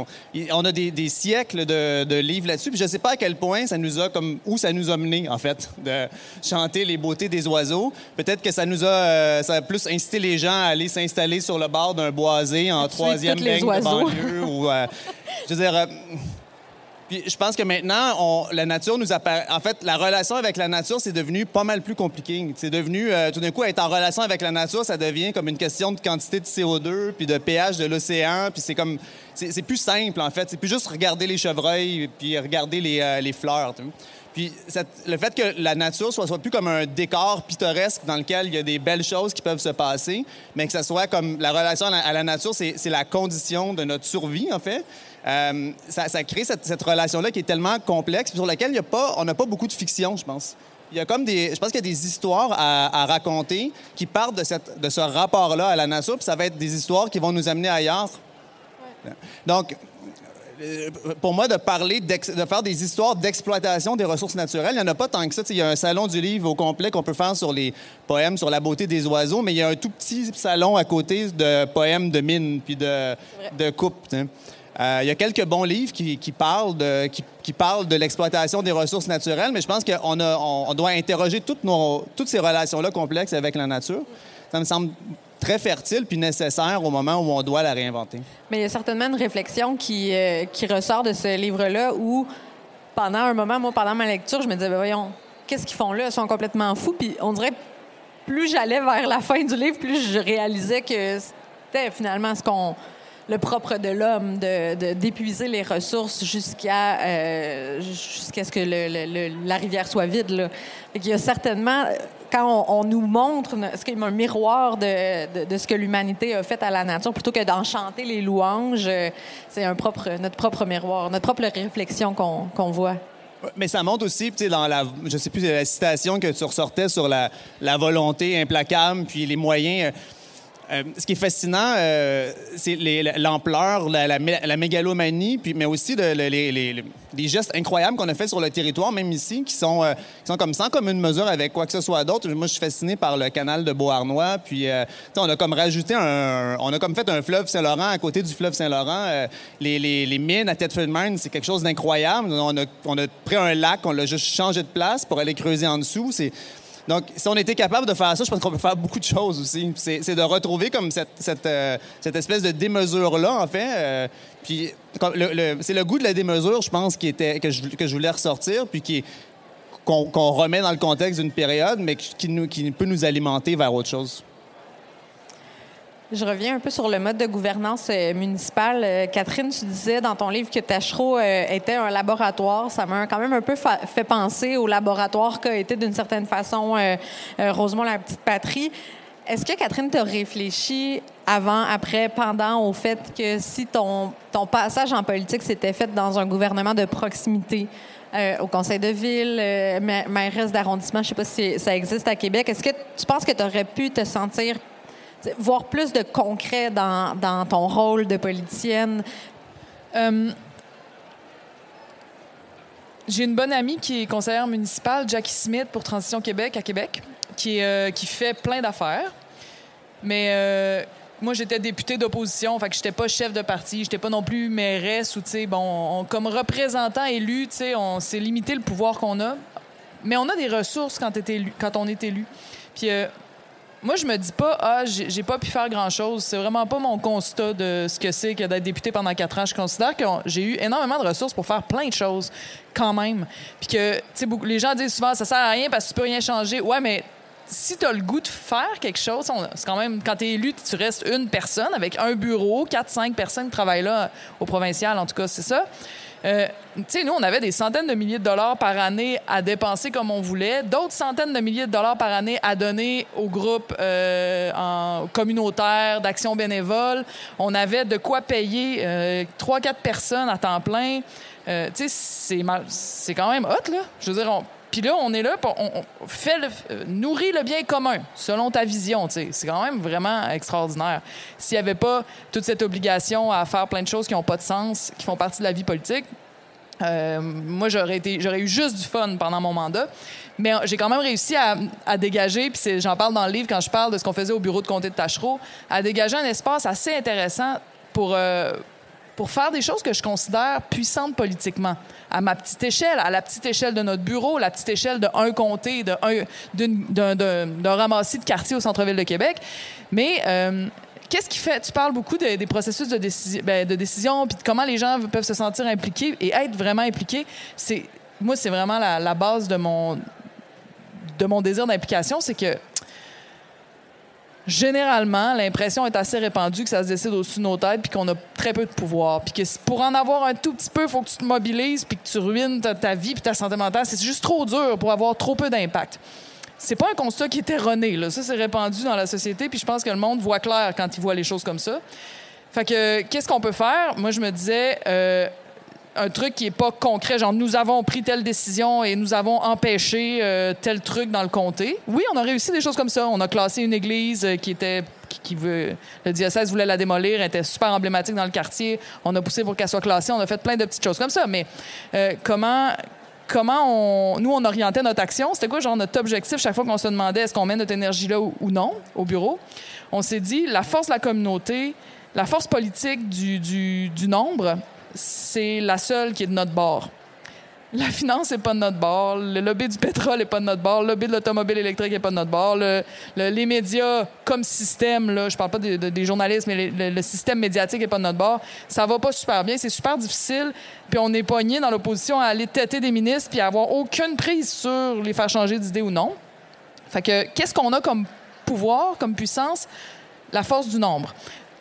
on a des siècles de livres là-dessus, puis je sais pas à quel point ça nous a où ça nous a mené, en fait, de chanter les beautés des oiseaux. Peut-être que ça a plus incité les gens à aller s'installer sur le bord d'un boisé en troisième baigne de banlieue, ou... je veux dire... Puis je pense que maintenant, la nature nous apparaît... En fait, la relation avec la nature, c'est devenu pas mal plus compliqué. C'est devenu, tout d'un coup, être en relation avec la nature, ça devient comme une question de quantité de CO2, puis de pH de l'océan, puis c'est comme... C'est plus simple, en fait. C'est plus juste regarder les chevreuils, puis regarder les fleurs, tu sais. Puis le fait que la nature soit plus comme un décor pittoresque dans lequel il y a des belles choses qui peuvent se passer, mais que ça soit comme la relation à la nature, c'est la condition de notre survie, en fait. Ça crée cette relation-là qui est tellement complexe, sur laquelle on n'a pas beaucoup de fiction, je pense. Il y a je pense qu'il y a des histoires à raconter qui partent de ce rapport-là à la nature, puis ça va être des histoires qui vont nous amener ailleurs. Ouais. Donc, pour moi, de faire des histoires d'exploitation des ressources naturelles, il n'y en a pas tant que ça. Il y a un salon du livre au complet qu'on peut faire sur les poèmes sur la beauté des oiseaux, mais il y a un tout petit salon à côté de poèmes de mines puis de coupes. Il y a quelques bons livres qui parlent de l'exploitation des ressources naturelles, mais je pense qu'on doit interroger toutes ces relations-là complexes avec la nature. Ça me semble très fertile puis nécessaire au moment où on doit la réinventer. Mais il y a certainement une réflexion qui ressort de ce livre-là où, pendant un moment, moi, pendant ma lecture, je me disais, voyons, qu'est-ce qu'ils font là? Ils sont complètement fous. Puis on dirait, plus j'allais vers la fin du livre, plus je réalisais que c'était finalement le propre de l'homme, d'épuiser les ressources jusqu'à ce que la rivière soit vide. Là. Et qu'il y a certainement, quand on nous montre un miroir de ce que l'humanité a fait à la nature, plutôt que d'enchanter les louanges, c'est notre propre miroir, notre propre réflexion qu'on voit. Mais ça montre aussi, tu sais, je sais plus, la citation que tu ressortais sur la volonté implacable, puis les moyens... ce qui est fascinant, c'est l'ampleur, la mégalomanie, mais aussi les gestes incroyables qu'on a fait sur le territoire, même ici, qui sont comme sans commune mesure avec quoi que ce soit d'autre. Moi, je suis fasciné par le canal de Beauharnois, puis on a comme rajouté on a comme fait un fleuve Saint-Laurent à côté du fleuve Saint-Laurent. Les mines à Thetford Mines, c'est quelque chose d'incroyable. On a pris un lac, on l'a juste changé de place pour aller creuser en dessous. Donc, si on était capable de faire ça, je pense qu'on peut faire beaucoup de choses aussi. C'est de retrouver comme cette espèce de démesure-là, en fait. Puis, c'est le goût de la démesure, je pense, que je voulais ressortir, puis qu'on remet dans le contexte d'une période, mais qui peut nous alimenter vers autre chose. Je reviens un peu sur le mode de gouvernance municipale. Catherine, tu disais dans ton livre que Taschereau était un laboratoire. Ça m'a quand même un peu fait penser au laboratoire qu'a été d'une certaine façon Rosemont la petite patrie. Est-ce que, Catherine, tu as réfléchi avant, après, pendant au fait que si ton passage en politique s'était fait dans un gouvernement de proximité, au conseil de ville, mairesse d'arrondissement, je ne sais pas si ça existe à Québec, est-ce que tu penses que tu aurais pu te sentir... voir plus de concret dans ton rôle de politicienne? J'ai une bonne amie qui est conseillère municipale, Jackie Smith, pour Transition Québec à Québec, qui fait plein d'affaires. Mais moi, j'étais députée d'opposition, fait que j'étais pas chef de parti, j'étais pas non plus mairesse ou, tu sais, comme représentant élu, tu sais, on s'est limité le pouvoir qu'on a. Mais on a des ressources quand on est élu. Puis... moi, je me dis pas, j'ai pas pu faire grand-chose. C'est vraiment pas mon constat de ce que c'est que d'être député pendant 4 ans. Je considère que j'ai eu énormément de ressources pour faire plein de choses, quand même. Puis que, tu sais, les gens disent souvent, ça sert à rien parce que tu peux rien changer. Ouais, mais si tu as le goût de faire quelque chose, c'est quand même, quand tu es élu, tu restes une personne avec un bureau, 4-5 personnes qui travaillent là au provincial, en tout cas, c'est ça. Tu sais, nous, on avait des centaines de milliers de dollars par année à dépenser comme on voulait, d'autres centaines de milliers de dollars par année à donner aux groupes communautaires, d'actions bénévoles. On avait de quoi payer 3-4 personnes à temps plein. Tu sais, c'est quand même hot, là. Je veux dire, puis là, on est là, on nourrit le bien commun, selon ta vision, tu sais. C'est quand même vraiment extraordinaire. S'il n'y avait pas toute cette obligation à faire plein de choses qui n'ont pas de sens, qui font partie de la vie politique, Moi, j'aurais eu juste du fun pendant mon mandat. Mais j'ai quand même réussi à dégager, puis j'en parle dans le livre quand je parle de ce qu'on faisait au bureau de comté de Tachereau, à dégager un espace assez intéressant pour faire des choses que je considère puissantes politiquement. À ma petite échelle, à la petite échelle de notre bureau, la petite échelle d'un comté, d'un ramassis de quartier au centre-ville de Québec. Mais qu'est-ce qui fait... Tu parles beaucoup des processus de décision, puis de comment les gens peuvent se sentir impliqués et être vraiment impliqués. Moi, c'est vraiment la base de mon désir d'implication, c'est que généralement, l'impression est assez répandue que ça se décide au-dessus de nos têtes puis qu'on a très peu de pouvoir. Puis que pour en avoir un tout petit peu, il faut que tu te mobilises puis que tu ruines ta vie puis ta santé mentale. C'est juste trop dur pour avoir trop peu d'impact. C'est pas un constat qui est erroné, là. Ça, c'est répandu dans la société puis je pense que le monde voit clair quand il voit les choses comme ça. Fait que, qu'est-ce qu'on peut faire? Moi, je me disais... un truc qui est pas concret, genre nous avons pris telle décision et nous avons empêché tel truc dans le comté. Oui, on a réussi des choses comme ça. On a classé une église le diocèse voulait la démolir, elle était super emblématique dans le quartier. On a poussé pour qu'elle soit classée. On a fait plein de petites choses comme ça. Mais comment on orientait notre action? C'était quoi, genre, notre objectif chaque fois qu'on se demandait est-ce qu'on met notre énergie là ou non au bureau? On s'est dit, la force de la communauté, la force politique du nombre, c'est la seule qui est de notre bord. La finance n'est pas de notre bord. Le lobby du pétrole n'est pas de notre bord. Le lobby de l'automobile électrique n'est pas de notre bord. Les médias comme système, là, je parle pas des journalistes, mais le système médiatique n'est pas de notre bord. Ça va pas super bien. C'est super difficile. Puis on est pogné dans l'opposition à aller têter des ministres puis à avoir aucune prise sur les faire changer d'idée ou non. Fait que qu'est-ce qu'on a comme pouvoir, comme puissance? La force du nombre.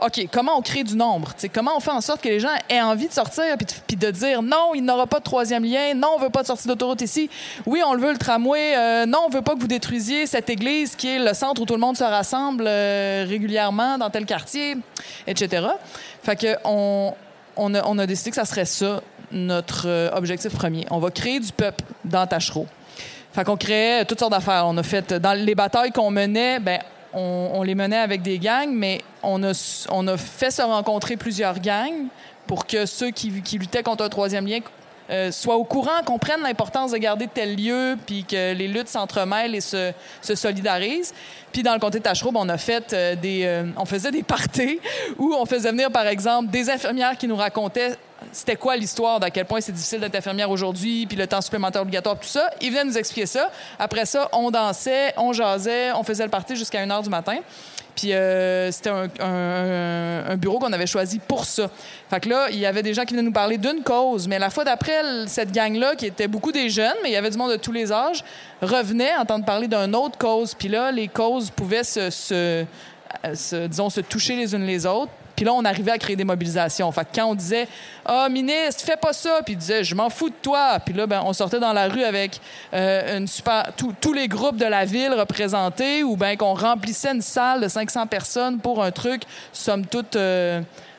OK, comment on crée du nombre? T'sais, comment on fait en sorte que les gens aient envie de sortir puis de dire non, il n'aura pas de troisième lien, non, on veut pas de sortie d'autoroute ici, oui, on le veut, le tramway, non, on veut pas que vous détruisiez cette église qui est le centre où tout le monde se rassemble régulièrement dans tel quartier, etc. Fait que on a décidé que ça serait ça, notre objectif premier. On va créer du peuple dans Tachereau. Fait qu'on créait toutes sortes d'affaires. On a fait, dans les batailles qu'on menait, on les menait avec des gangs, mais on a fait se rencontrer plusieurs gangs pour que ceux qui luttaient contre un troisième lien soient au courant, comprennent l'importance de garder tel lieu, puis que les luttes s'entremêlent et se solidarisent. Puis dans le comté de Tachereau, on a fait on faisait des parties où on faisait venir, par exemple, des infirmières qui nous racontaient c'était quoi l'histoire, d'à quel point c'est difficile d'être infirmière aujourd'hui, puis le temps supplémentaire obligatoire, tout ça. Ils venaient nous expliquer ça. Après ça, on dansait, on jasait, on faisait le party jusqu'à 1h du matin. Puis c'était un bureau qu'on avait choisi pour ça. Fait que là, il y avait des gens qui venaient nous parler d'une cause, mais la fois d'après, cette gang-là, qui était beaucoup des jeunes, mais il y avait du monde de tous les âges, revenait à entendre parler d'une autre cause. Puis là, les causes pouvaient se toucher les unes les autres. Puis là, on arrivait à créer des mobilisations. Fait que quand on disait « Ah, ministre, fais pas ça », puis il disait « Je m'en fous de toi », puis là, on sortait dans la rue avec tous les groupes de la ville représentés, ou bien qu'on remplissait une salle de 500 personnes pour un truc, somme toute...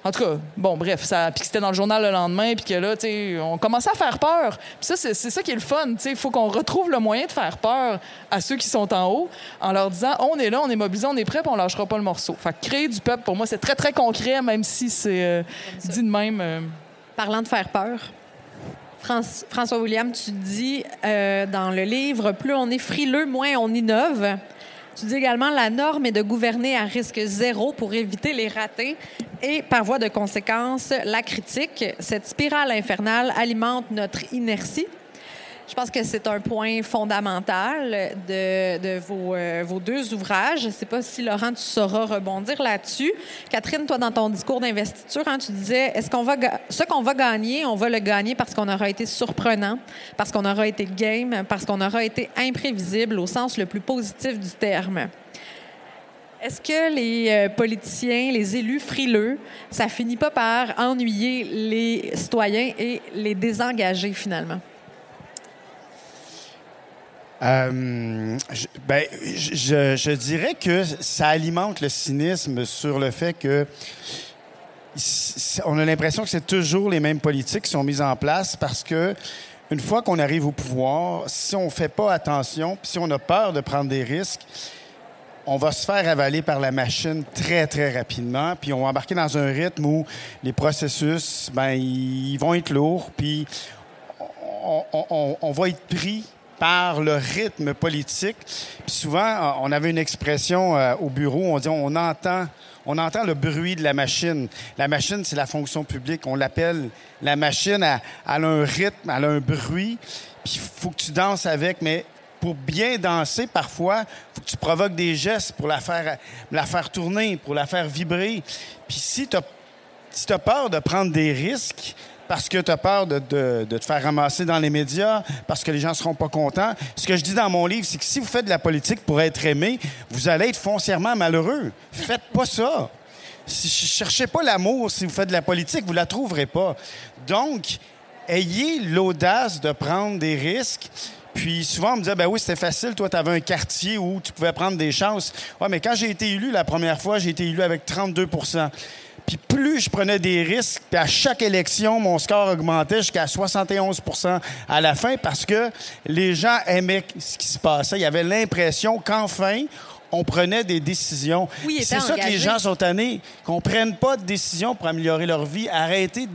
En tout cas, bon, bref, puis que c'était dans le journal le lendemain, puis que là, tu sais, on commençait à faire peur. Puis ça, c'est ça qui est le fun, tu sais. Il faut qu'on retrouve le moyen de faire peur à ceux qui sont en haut en leur disant, on est là, on est mobilisés, on est prêts, puis on lâchera pas le morceau. Fait que créer du peuple, pour moi, c'est très, très concret, même si c'est dit de même. Parlant de faire peur, François William, tu dis dans le livre, plus on est frileux, moins on innove. Tu dis également la norme est de gouverner à risque zéro pour éviter les ratés et, par voie de conséquence, la critique. Cette spirale infernale alimente notre inertie. Je pense que c'est un point fondamental de vos deux ouvrages. Je ne sais pas si, Laurent, tu sauras rebondir là-dessus. Catherine, toi, dans ton discours d'investiture, tu disais, ce qu'on va gagner, on va le gagner parce qu'on aura été surprenant, parce qu'on aura été game, parce qu'on aura été imprévisible au sens le plus positif du terme. Est-ce que les politiciens, les élus frileux, ça finit pas par ennuyer les citoyens et les désengager, finalement? Je dirais que ça alimente le cynisme sur le fait que on a l'impression que c'est toujours les mêmes politiques qui sont mises en place parce que une fois qu'on arrive au pouvoir, si on fait pas attention, puis si on a peur de prendre des risques, on va se faire avaler par la machine très, très rapidement, puis on va embarquer dans un rythme où les processus, ils vont être lourds, puis on va être pris par le rythme politique. Puis souvent, on avait une expression au bureau, on dit on entend le bruit de la machine. La machine, c'est la fonction publique. On l'appelle la machine. Elle a un rythme, elle a un bruit. Puis il faut que tu danses avec. Mais pour bien danser, parfois, il faut que tu provoques des gestes pour la faire tourner, pour la faire vibrer. Puis si tu as peur de prendre des risques, parce que tu as peur de te faire ramasser dans les médias, parce que les gens ne seront pas contents. Ce que je dis dans mon livre, c'est que si vous faites de la politique pour être aimé, vous allez être foncièrement malheureux. Faites pas ça. Cherchez pas l'amour si vous faites de la politique, vous la trouverez pas. Donc, ayez l'audace de prendre des risques. Puis souvent, on me disait, ben oui, c'était facile. Toi, tu avais un quartier où tu pouvais prendre des chances. Ouais, mais quand j'ai été élu la première fois, j'ai été élu avec 32 %. Puis plus je prenais des risques, puis à chaque élection, mon score augmentait jusqu'à 71 % à la fin parce que les gens aimaient ce qui se passait. Il y avait l'impression qu'enfin, on prenait des décisions. Oui, c'est ça que les gens sont tannés, qu'on ne prenne pas de décisions pour améliorer leur vie. Arrêtez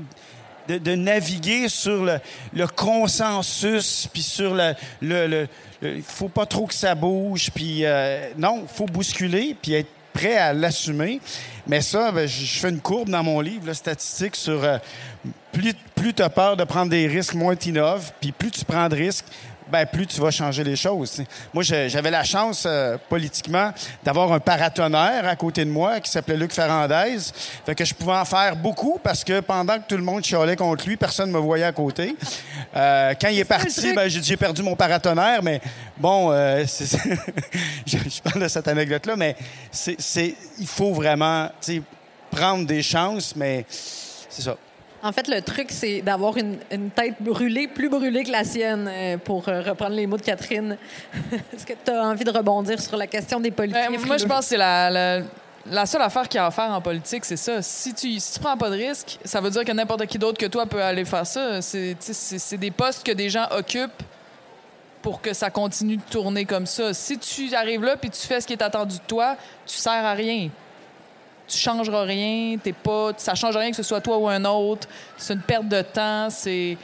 de naviguer sur le consensus, puis sur il faut pas trop que ça bouge. Puis non, il faut bousculer, puis être prêt à l'assumer. Mais ça, je fais une courbe dans mon livre, là, statistique, sur plus tu as peur de prendre des risques, moins tu innoves, puis plus tu prends de risques, plus tu vas changer les choses. T'sais. Moi, j'avais la chance, politiquement, d'avoir un paratonnerre à côté de moi qui s'appelait Luc Ferrandez. Fait que je pouvais en faire more parce que pendant que tout le monde chialait contre lui, personne ne me voyait à côté. Quand il est parti, j'ai perdu mon paratonnerre, mais bon, je parle de cette anecdote-là, mais il faut vraiment prendre des chances, mais c'est ça. En fait, le truc, c'est d'avoir une tête brûlée, plus brûlée que la sienne, pour reprendre les mots de Catherine. Est-ce que tu as envie de rebondir sur la question des politiques? Moi, je pense que c'est la seule affaire qu'il y a à faire en politique, c'est ça. Si tu prends pas de risque, ça veut dire que n'importe qui d'autre que toi peut aller faire ça. C'est des postes que des gens occupent pour que ça continue de tourner comme ça. Si tu arrives là puis tu fais ce qui est attendu de toi, tu sers à rien. Tu changeras rien, ça change rien que ce soit toi ou un autre. C'est une perte de temps. C'est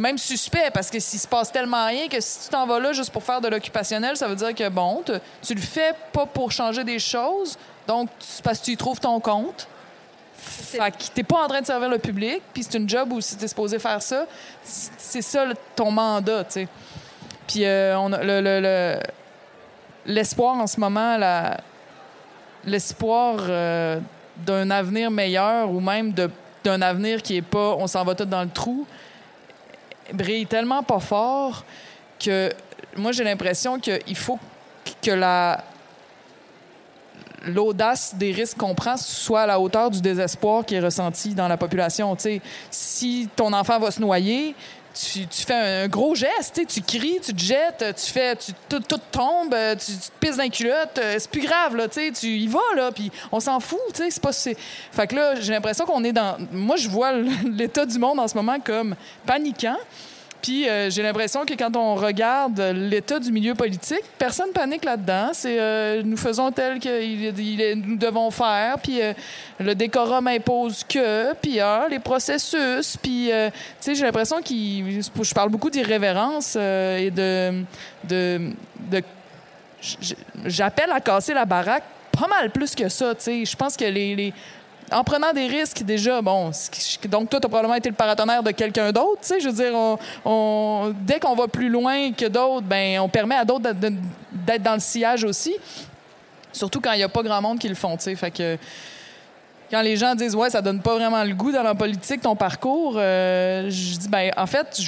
même suspect parce que s'il se passe tellement rien que si tu t'en vas là juste pour faire de l'occupationnel, ça veut dire que bon, tu le fais pas pour changer des choses, donc parce que tu y trouves ton compte. Fait que t'es pas en train de servir le public, puis c'est une job où si t'es supposé faire ça, c'est ça ton mandat, tu sais. Puis on a l'espoir en ce moment, l'espoir d'un avenir meilleur ou même d'un avenir qui est pas on s'en va tout dans le trou brille tellement pas fort que moi j'ai l'impression qu'il faut que l'audace des risques qu'on prend soit à la hauteur du désespoir qui est ressenti dans la population. T'sais, si ton enfant va se noyer, tu fais un gros geste, tu cries, tu te jettes, tout tombe, tu te pisses dans les culottes, c'est plus grave, là, tu y vas, là, puis on s'en fout, c'est pas... Fait que là, j'ai l'impression qu'on est dans... Moi, je vois l'état du monde en ce moment comme paniquant, puis j'ai l'impression que quand on regarde l'état du milieu politique, personne panique là-dedans. C'est nous faisons tel que nous devons faire, puis le décorum impose que, puis les processus, puis tu sais, j'ai l'impression je parle beaucoup d'irrévérence et j'appelle à casser la baraque pas mal plus que ça, tu sais. Je pense que en prenant des risques, déjà, bon, donc toi, tu as probablement été le paratonnerre de quelqu'un d'autre, tu sais, je veux dire, dès qu'on va plus loin que d'autres, ben on permet à d'autres d'être dans le sillage aussi, surtout quand il n'y a pas grand monde qui le font, tu sais, fait que quand les gens disent « Ouais, ça donne pas vraiment le goût dans la politique, ton parcours », je dis « Ben, en fait,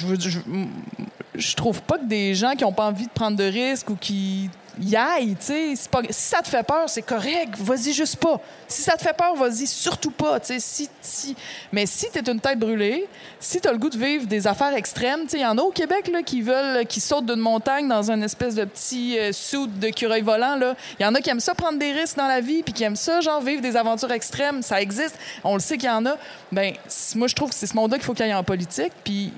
je trouve pas que des gens qui ont pas envie de prendre de risques ou qui y aillent, tu sais, si ça te fait peur, c'est correct, vas-y juste pas. Si ça te fait peur, vas-y surtout pas, tu sais. Mais si t'es une tête brûlée, si t'as le goût de vivre des affaires extrêmes, tu sais, il y en a au Québec là qui sautent d'une montagne dans une espèce de petit suit de cureuil volant là. Il y en a qui aiment ça prendre des risques dans la vie, puis qui aiment ça genre vivre des aventures extrêmes, ça existe. On le sait qu'il y en a. Ben moi je trouve que c'est ce monde-là qu'il faut qu'il y ait en politique, puis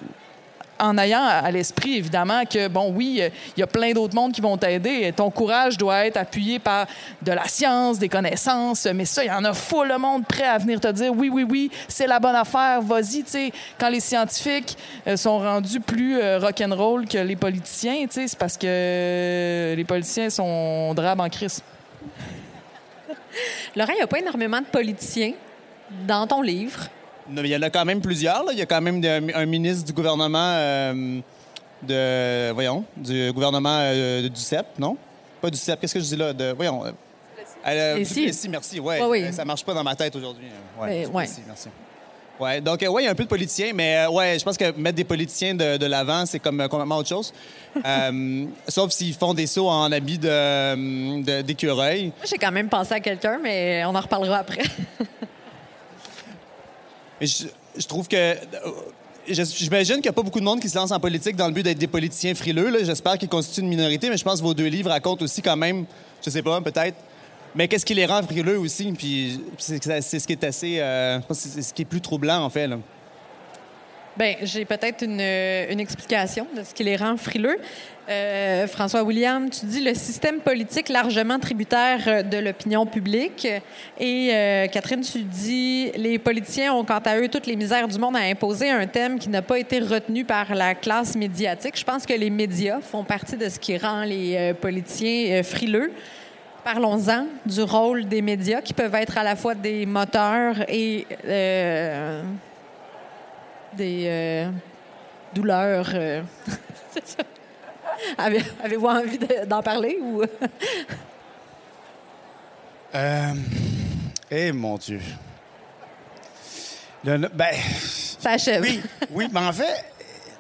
en ayant à l'esprit, évidemment, que, bon, oui, il y a plein d'autres mondes qui vont t'aider. Ton courage doit être appuyé par de la science, des connaissances, mais ça, il y en a full le monde prêt à venir te dire oui, c'est la bonne affaire, vas-y, tu sais. Quand les scientifiques sont rendus plus rock'n'roll que les politiciens, tu sais, c'est parce que les politiciens sont drabes en crise. Laurent, il n'y a pas énormément de politiciens dans ton livre. Non, mais il y en a quand même plusieurs. Là. Il y a quand même un ministre du gouvernement du gouvernement du CEP, non? Pas du CEP, qu'est-ce que je dis là? Duplessis, merci. Ouais, oui. Ça marche pas dans ma tête aujourd'hui. Duplessis, merci. Ouais, donc, il y a un peu de politiciens, mais je pense que mettre des politiciens de l'avant, c'est comme complètement autre chose. Sauf s'ils font des sauts en habit d'écureuil. Moi, j'ai quand même pensé à quelqu'un, mais on en reparlera après. Je trouve que... J'imagine qu'il n'y a pas beaucoup de monde qui se lance en politique dans le but d'être des politiciens frileux. Là. J'espère qu'ils constituent une minorité, mais je pense que vos 2 livres racontent aussi quand même, je sais pas, peut-être, mais qu'est-ce qui les rend frileux aussi. Puis c'est ce qui est assez... c'est ce qui est plus troublant, en fait. Là. Bien, j'ai peut-être une explication de ce qui les rend frileux. François William, tu dis le système politique largement tributaire de l'opinion publique. Et Catherine, tu dis les politiciens ont quant à eux toutes les misères du monde à imposer un thème qui n'a pas été retenu par la classe médiatique. Je pense que les médias font partie de ce qui rend les politiciens frileux. Parlons-en du rôle des médias qui peuvent être à la fois des moteurs et des douleurs. C'est ça. Avez-vous envie d'en parler ou? Mon Dieu. Ça achève. Oui, mais en fait,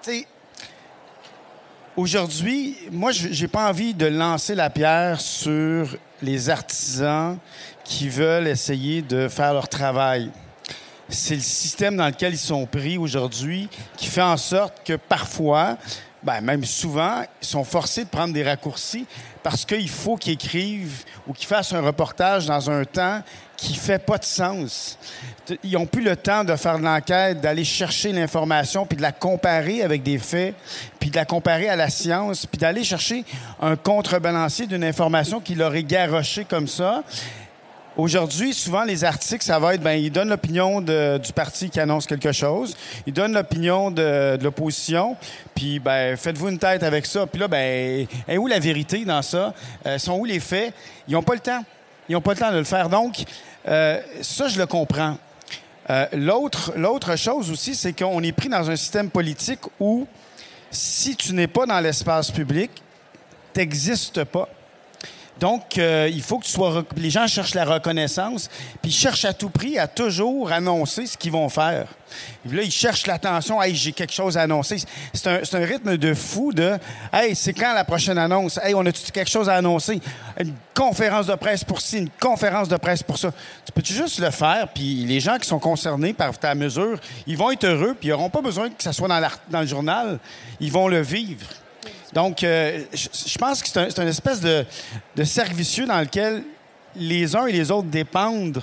tu sais, aujourd'hui, moi, j'ai pas envie de lancer la pierre sur les artisans qui veulent essayer de faire leur travail. C'est le système dans lequel ils sont pris aujourd'hui qui fait en sorte que parfois, même souvent, ils sont forcés de prendre des raccourcis parce qu'il faut qu'ils écrivent ou qu'ils fassent un reportage dans un temps qui fait pas de sens. Ils n'ont plus le temps de faire de l'enquête, d'aller chercher l'information, puis de la comparer avec des faits, puis de la comparer à la science, puis d'aller chercher un contrebalancier d'une information qui leur est garochée comme ça. Aujourd'hui, souvent, les articles, ça va être, ils donnent l'opinion du parti qui annonce quelque chose, ils donnent l'opinion de l'opposition, puis, faites-vous une tête avec ça. Puis là, est où la vérité dans ça? Sont où les faits? Ils n'ont pas le temps. Ils n'ont pas le temps de le faire. Donc, ça, je le comprends. L'autre chose aussi, c'est qu'on est pris dans un système politique où, si tu n'es pas dans l'espace public, tu n'existes pas. Donc, il faut que tu sois... Les gens cherchent la reconnaissance, puis ils cherchent à tout prix à toujours annoncer ce qu'ils vont faire. Et puis là, ils cherchent l'attention. « Hey, j'ai quelque chose à annoncer. » C'est un rythme de fou de « Hey, c'est quand la prochaine annonce? Hey, on a-tu quelque chose à annoncer? Une conférence de presse pour ci, une conférence de presse pour ça. » Tu peux-tu juste le faire? Puis les gens qui sont concernés par ta mesure, ils vont être heureux, puis ils n'auront pas besoin que ça soit dans le journal. Ils vont le vivre. Donc, je pense que c'est une espèce de cercle vicieux dans lequel les uns et les autres dépendent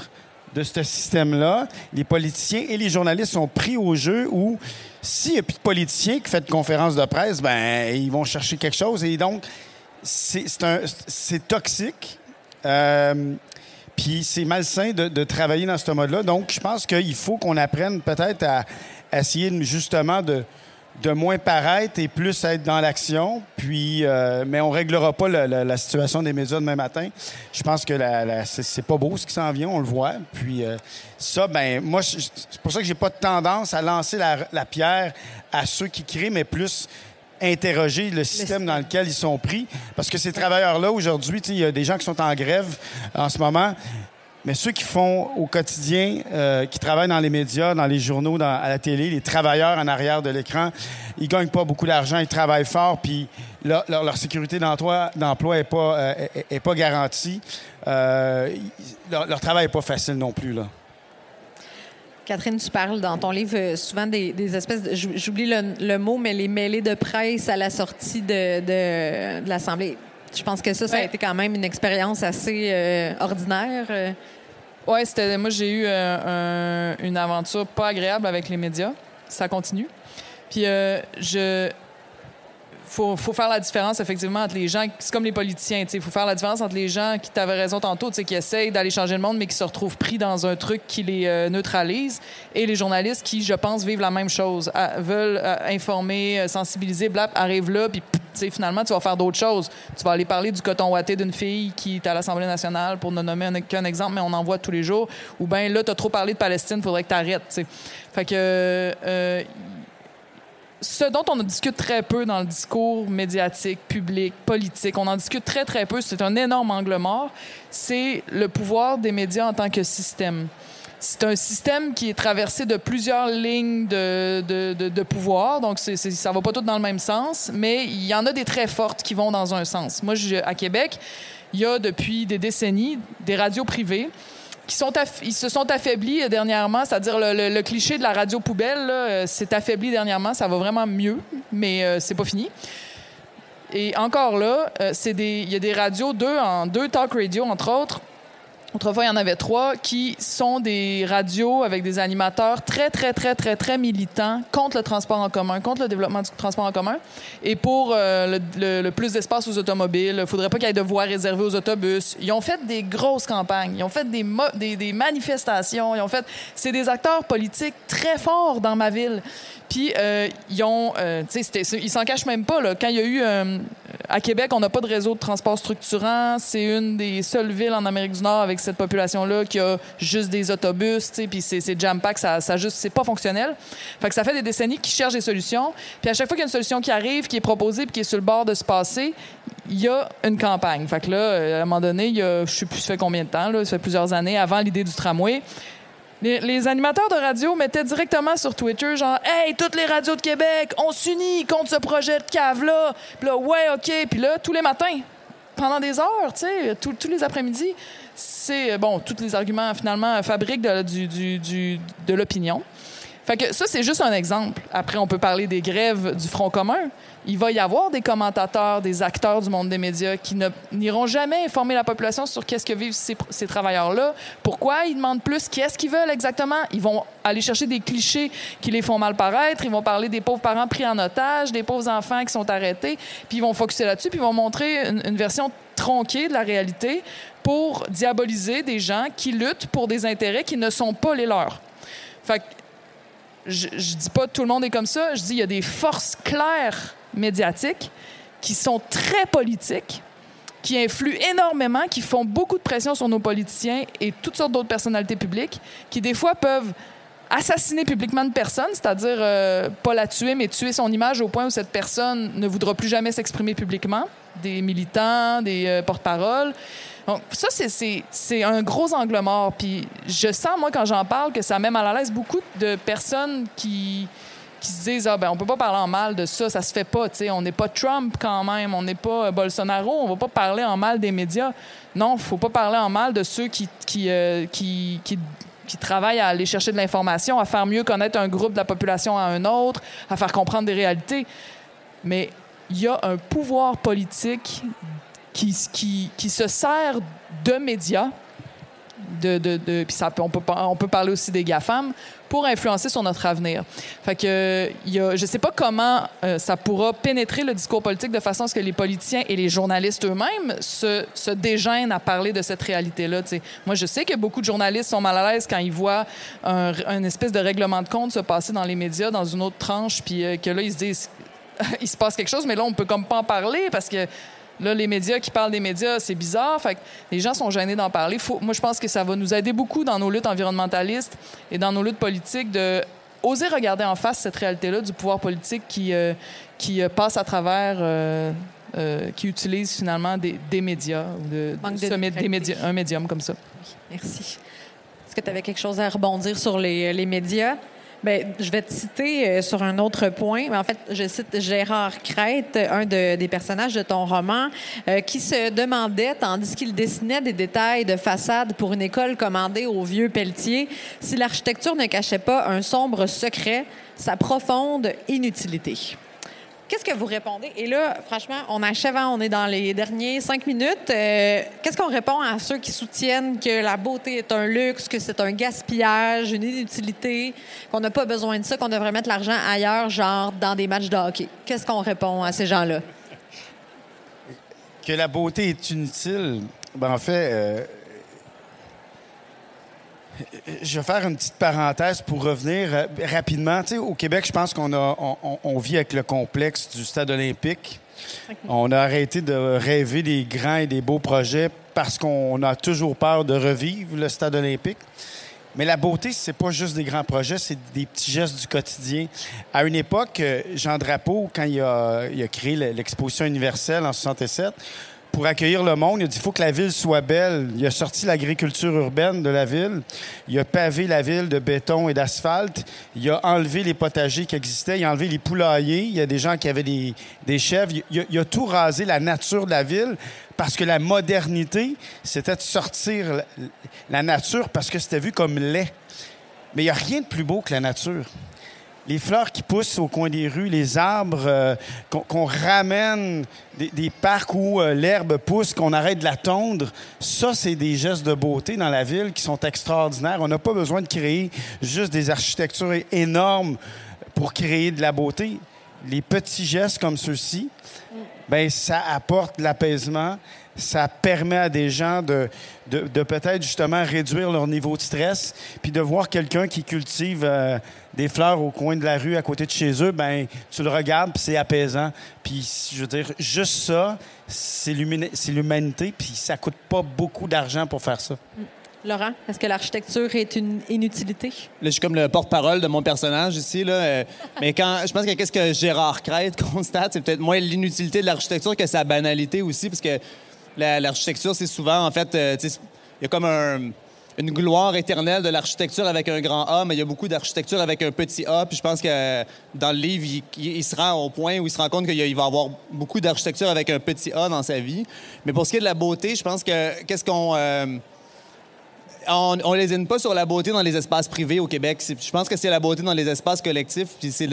de ce système-là. Les politiciens et les journalistes sont pris au jeu où, s'il n'y a plus de politiciens qui font de conférences de presse, ils vont chercher quelque chose. Et donc, c'est toxique. Puis c'est malsain de travailler dans ce mode-là. Donc, je pense qu'il faut qu'on apprenne peut-être à essayer justement de moins paraître et plus être dans l'action. Puis, mais on réglera pas la situation des médias demain matin. Je pense que c'est pas beau ce qui s'en vient, on le voit. Puis ça, moi, c'est pour ça que j'ai pas de tendance à lancer la pierre à ceux qui créent, mais plus interroger le système dans lequel ils sont pris. Parce que ces travailleurs-là, aujourd'hui, il y a des gens qui sont en grève en ce moment. Mais ceux qui font au quotidien, qui travaillent dans les médias, dans les journaux, à la télé, les travailleurs en arrière de l'écran, ils gagnent pas beaucoup d'argent, ils travaillent fort, puis leur sécurité d'emploi est pas garantie. Leur travail est pas facile non plus, là. Catherine, tu parles dans ton livre souvent des espèces de... J'oublie le mot, mais les mêlées de presse à la sortie de l'Assemblée. Je pense que ça a été quand même une expérience assez ordinaire. Oui, moi, j'ai eu une aventure pas agréable avec les médias. Ça continue. Puis faut faire la différence, effectivement, entre les gens... C'est comme les politiciens, tu sais. Il faut faire la différence entre les gens qui, t'avais raison tantôt, tu sais, qui essayent d'aller changer le monde, mais qui se retrouvent pris dans un truc qui les neutralise, et les journalistes qui, je pense, vivent la même chose, veulent informer, sensibiliser, blab, arrivent là, puis... finalement, tu vas faire d'autres choses. Tu vas aller parler du coton ouaté d'une fille qui est à l'Assemblée nationale, pour ne nommer qu'un exemple, mais on en voit tous les jours. Ou bien là, tu as trop parlé de Palestine, il faudrait que tu arrêtes. Fait que ce dont on discute très peu dans le discours médiatique, public, politique, on en discute très, très peu, c'est un énorme angle mort, c'est le pouvoir des médias en tant que système. C'est un système qui est traversé de plusieurs lignes de pouvoir, donc ça va pas tout dans le même sens, mais il y en a des très fortes qui vont dans un sens. Moi, à Québec, il y a depuis des décennies des radios privées ils se sont affaiblis dernièrement, c'est-à-dire le cliché de la radio poubelle s'est affaibli dernièrement, ça va vraiment mieux, mais c'est pas fini. Et encore là, il y a des radios, deux talk radio, entre autres. Autrefois, il y en avait 3 qui sont des radios avec des animateurs très, très, très, très, très militants contre le transport en commun, contre le développement du transport en commun et pour le plus d'espace aux automobiles. Il ne faudrait pas qu'il y ait de voies réservées aux autobus. Ils ont fait des grosses campagnes. Ils ont fait des manifestations. C'est des acteurs politiques très forts dans ma ville. Puis, ils s'en cachent même pas. Là. Quand il y a eu... à Québec, on n'a pas de réseau de transport structurant. C'est une des seules villes en Amérique du Nord avec cette population-là qui a juste des autobus, puis c'est jam-pack, c'est pas fonctionnel. Fait que ça fait des décennies qu'ils cherchent des solutions. Puis à chaque fois qu'il y a une solution qui arrive, qui est proposée puis qui est sur le bord de se passer, il y a une campagne. Fait que là, à un moment donné, je sais plus ça fait combien de temps, là, ça fait plusieurs années, avant l'idée du tramway, les animateurs de radio mettaient directement sur Twitter, genre « Hey, toutes les radios de Québec, on s'unit contre ce projet de cave-là. » Puis là, « Ouais, OK. » Puis là, tous les matins, pendant des heures, tu sais, tous les après-midi, c'est... tous les arguments, finalement, fabriquent de l'opinion. Fait que ça, c'est juste un exemple. Après, on peut parler des grèves du Front commun. Il va y avoir des commentateurs, des acteurs du monde des médias qui n'iront jamais informer la population sur qu'est-ce que vivent ces travailleurs-là. Pourquoi ils demandent plus? Qu'est-ce qu'ils veulent exactement? Ils vont aller chercher des clichés qui les font mal paraître. Ils vont parler des pauvres parents pris en otage, des pauvres enfants qui sont arrêtés. Puis ils vont focusser là-dessus, puis ils vont montrer une version tronquée de la réalité pour diaboliser des gens qui luttent pour des intérêts qui ne sont pas les leurs. Fait que je dis pas que tout le monde est comme ça. Je dis il y a des forces claires médiatiques qui sont très politiques, qui influent énormément, qui font beaucoup de pression sur nos politiciens et toutes sortes d'autres personnalités publiques, qui des fois peuvent assassiner publiquement une personne, c'est-à-dire pas la tuer, mais tuer son image au point où cette personne ne voudra plus jamais s'exprimer publiquement. Des militants, des porte-paroles. Donc, ça, c'est un gros angle mort. Puis je sens, moi, quand j'en parle, que ça met mal à l'aise beaucoup de personnes qui se disent « on peut pas parler en mal de ça, ça se fait pas, tu sais, on n'est pas Trump quand même, on n'est pas Bolsonaro, on va pas parler en mal des médias. » Non, faut pas parler en mal de ceux qui travaillent à aller chercher de l'information, à faire mieux connaître un groupe de la population à un autre, à faire comprendre des réalités. Mais il y a un pouvoir politique qui se sert de médias, puis on peut parler aussi des GAFAM, pour influencer sur notre avenir. Fait que je sais pas comment ça pourra pénétrer le discours politique de façon à ce que les politiciens et les journalistes eux-mêmes se dégênent à parler de cette réalité-là. T'sais. Moi, je sais que beaucoup de journalistes sont mal à l'aise quand ils voient un espèce de règlement de compte se passer dans les médias, dans une autre tranche, puis que là, ils se disent il se passe quelque chose, mais là, on peut comme pas en parler parce que là, les médias qui parlent des médias, c'est bizarre. Fait que les gens sont gênés d'en parler. Moi, je pense que ça va nous aider beaucoup dans nos luttes environnementalistes et dans nos luttes politiques de oser regarder en face cette réalité-là du pouvoir politique qui passe à travers, qui utilise finalement des médias ou un médium comme ça. Merci. Est-ce que tu avais quelque chose à rebondir sur les médias? Bien, je vais te citer sur un autre point. En fait, je cite Gérard Crête, un des personnages de ton roman, qui se demandait, tandis qu'il dessinait des détails de façade pour une école commandée au vieux Pelletier, si l'architecture ne cachait pas un sombre secret, sa profonde inutilité. qu'est-ce que vous répondez? Et là, franchement, on achève, hein, on est dans les derniers 5 minutes. Qu'est-ce qu'on répond à ceux qui soutiennent que la beauté est un luxe, que c'est un gaspillage, une inutilité, qu'on n'a pas besoin de ça, qu'on devrait mettre l'argent ailleurs, genre dans des matchs de hockey? Qu'est-ce qu'on répond à ces gens-là? Que la beauté est inutile, ben en fait, je vais faire une petite parenthèse pour revenir rapidement. Tu sais, au Québec, je pense on vit avec le complexe du stade olympique. Okay. On a arrêté de rêver des grands et des beaux projets parce qu'on a toujours peur de revivre le stade olympique. Mais la beauté, c'est pas juste des grands projets, c'est des petits gestes du quotidien. À une époque, Jean Drapeau, quand il a créé l'exposition universelle en 67, pour accueillir le monde, il a dit qu'il faut que la ville soit belle. Il a sorti l'agriculture urbaine de la ville. Il a pavé la ville de béton et d'asphalte. Il a enlevé les potagers qui existaient. Il a enlevé les poulaillers. Il y a des gens qui avaient des chèvres. Il a tout rasé, la nature de la ville, parce que la modernité, c'était de sortir la nature parce que c'était vu comme laid. Mais il n'y a rien de plus beau que la nature. Les fleurs qui poussent au coin des rues, les arbres, qu'on ramène des parcs où l'herbe pousse, qu'on arrête de la tondre, ça, c'est des gestes de beauté dans la ville qui sont extraordinaires. On n'a pas besoin de créer juste des architectures énormes pour créer de la beauté. Les petits gestes comme ceux-ci, bien, ça apporte de l'apaisement. Ça permet à des gens de peut-être justement réduire leur niveau de stress, puis de voir quelqu'un qui cultive des fleurs au coin de la rue à côté de chez eux, ben tu le regardes, puis c'est apaisant. Puis, je veux dire, juste ça, c'est l'humanité, puis ça coûte pas beaucoup d'argent pour faire ça. Laurent, est-ce que l'architecture est une inutilité? Là, je suis comme le porte-parole de mon personnage ici, là. Mais je pense que qu'est-ce que Gérard Crête constate, c'est peut-être moins l'inutilité de l'architecture que sa banalité aussi, parce que l'architecture, c'est souvent, en fait, il y a comme une gloire éternelle de l'architecture avec un grand A, mais il y a beaucoup d'architecture avec un petit A. Puis je pense que dans le livre, il se rend au point où il se rend compte qu'il va avoir beaucoup d'architecture avec un petit A dans sa vie. Mais pour ce qui est de la beauté, je pense que on lésine pas sur la beauté dans les espaces privés au Québec. Je pense que c'est la beauté dans les espaces collectifs. Puis c'est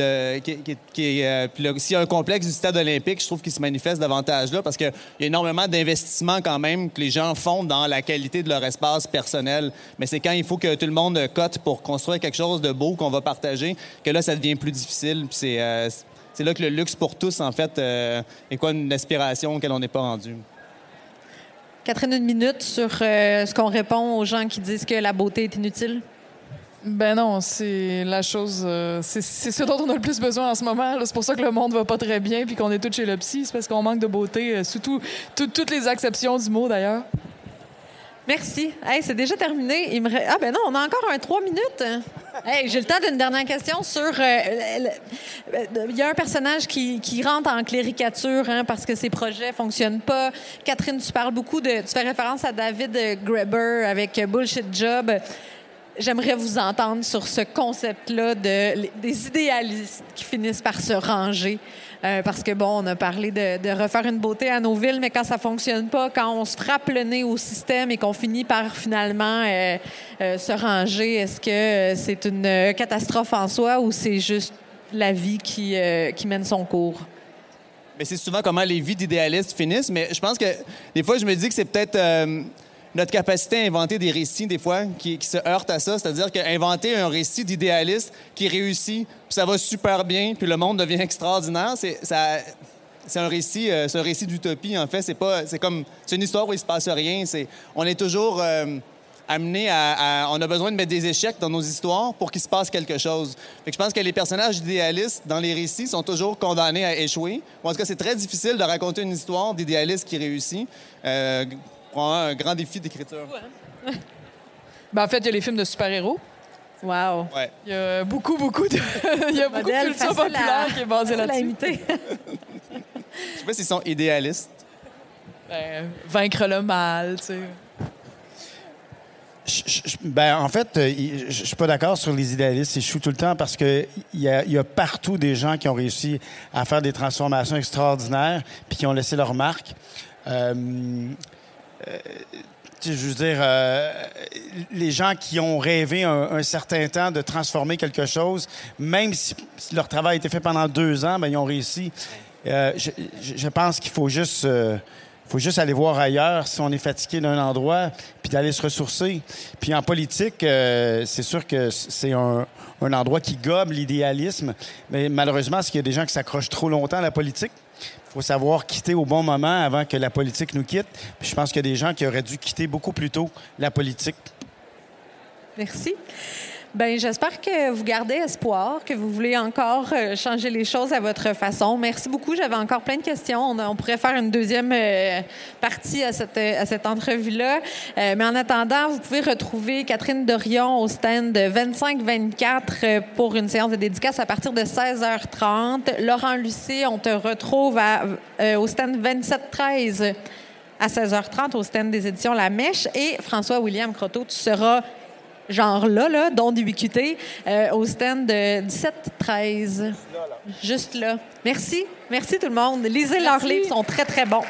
s'il y a un complexe du stade olympique, je trouve qu'il se manifeste davantage là parce qu'il y a énormément d'investissements quand même que les gens font dans la qualité de leur espace personnel. Mais c'est quand il faut que tout le monde cote pour construire quelque chose de beau qu'on va partager que là, ça devient plus difficile. Puis c'est là que le luxe pour tous, en fait, est quoi une aspiration auquel on n'est pas rendu. Catherine, une minute sur ce qu'on répond aux gens qui disent que la beauté est inutile? Ben non, c'est la chose... c'est ce dont on a le plus besoin en ce moment. C'est pour ça que le monde va pas très bien puis qu'on est tous chez le psy. C'est parce qu'on manque de beauté, surtout toutes les acceptions du mot, d'ailleurs. Merci. Hey, c'est déjà terminé. Ah ben non, on a encore 3 minutes. Hey, j'ai le temps d'une dernière question sur... Il y a un personnage qui rentre en cléricature parce que ses projets fonctionnent pas. Catherine, tu parles beaucoup tu fais référence à David Graeber avec Bullshit Job. J'aimerais vous entendre sur ce concept-là des idéalistes qui finissent par se ranger. Parce que, bon, on a parlé de refaire une beauté à nos villes, mais quand ça fonctionne pas, quand on se frappe le nez au système et qu'on finit par finalement se ranger, est-ce que c'est une catastrophe en soi ou c'est juste la vie qui mène son cours? Mais c'est souvent comment les vies d'idéalistes finissent, mais je pense que des fois, je me dis que c'est peut-être... notre capacité à inventer des récits, des fois, qui se heurtent à ça. C'est-à-dire qu'inventer un récit d'idéaliste qui réussit, puis ça va super bien, puis le monde devient extraordinaire, c'est un récit d'utopie, en fait. C'est une histoire où il se passe rien. On est toujours amené on a besoin de mettre des échecs dans nos histoires pour qu'il se passe quelque chose. Fait que je pense que les personnages idéalistes dans les récits sont toujours condamnés à échouer. En tout cas, c'est très difficile de raconter une histoire d'idéaliste qui réussit. Un grand défi d'écriture. Ben, en fait, il y a les films de super-héros. Wow. Ouais. Il y a beaucoup il y a beaucoup de culture populaire qui est basée là-dessus. Je sais pas s'ils sont idéalistes. Ben, vaincre le mal, tu sais. En fait, je suis pas d'accord sur les idéalistes. Je suis tout le temps parce que il y a partout des gens qui ont réussi à faire des transformations extraordinaires puis qui ont laissé leur marque. Je veux dire, les gens qui ont rêvé un certain temps de transformer quelque chose, même si leur travail a été fait pendant 2 ans, bien, ils ont réussi. Je pense qu'il faut juste aller voir ailleurs si on est fatigué d'un endroit, puis d'aller se ressourcer. Puis en politique, c'est sûr que c'est un endroit qui gobe l'idéalisme, mais malheureusement, c'est qu'il y a des gens qui s'accrochent trop longtemps à la politique. Il faut savoir quitter au bon moment avant que la politique nous quitte. Puis je pense qu'il y a des gens qui auraient dû quitter beaucoup plus tôt la politique. Merci. Bien, j'espère que vous gardez espoir, que vous voulez encore changer les choses à votre façon. Merci beaucoup. J'avais encore plein de questions. On pourrait faire une deuxième partie à cette entrevue-là. Mais en attendant, vous pouvez retrouver Catherine Dorion au stand 25-24 pour une séance de dédicace à partir de 16h30. Laurent Lucé, on te retrouve au stand 27-13 à 16h30 au stand des éditions La Mèche. Et François-William Croteau, tu seras genre là, don d'ubiquité, au stand de 17-13. Juste là. Merci. Merci tout le monde. Lisez leurs livres, ils sont très, très bons.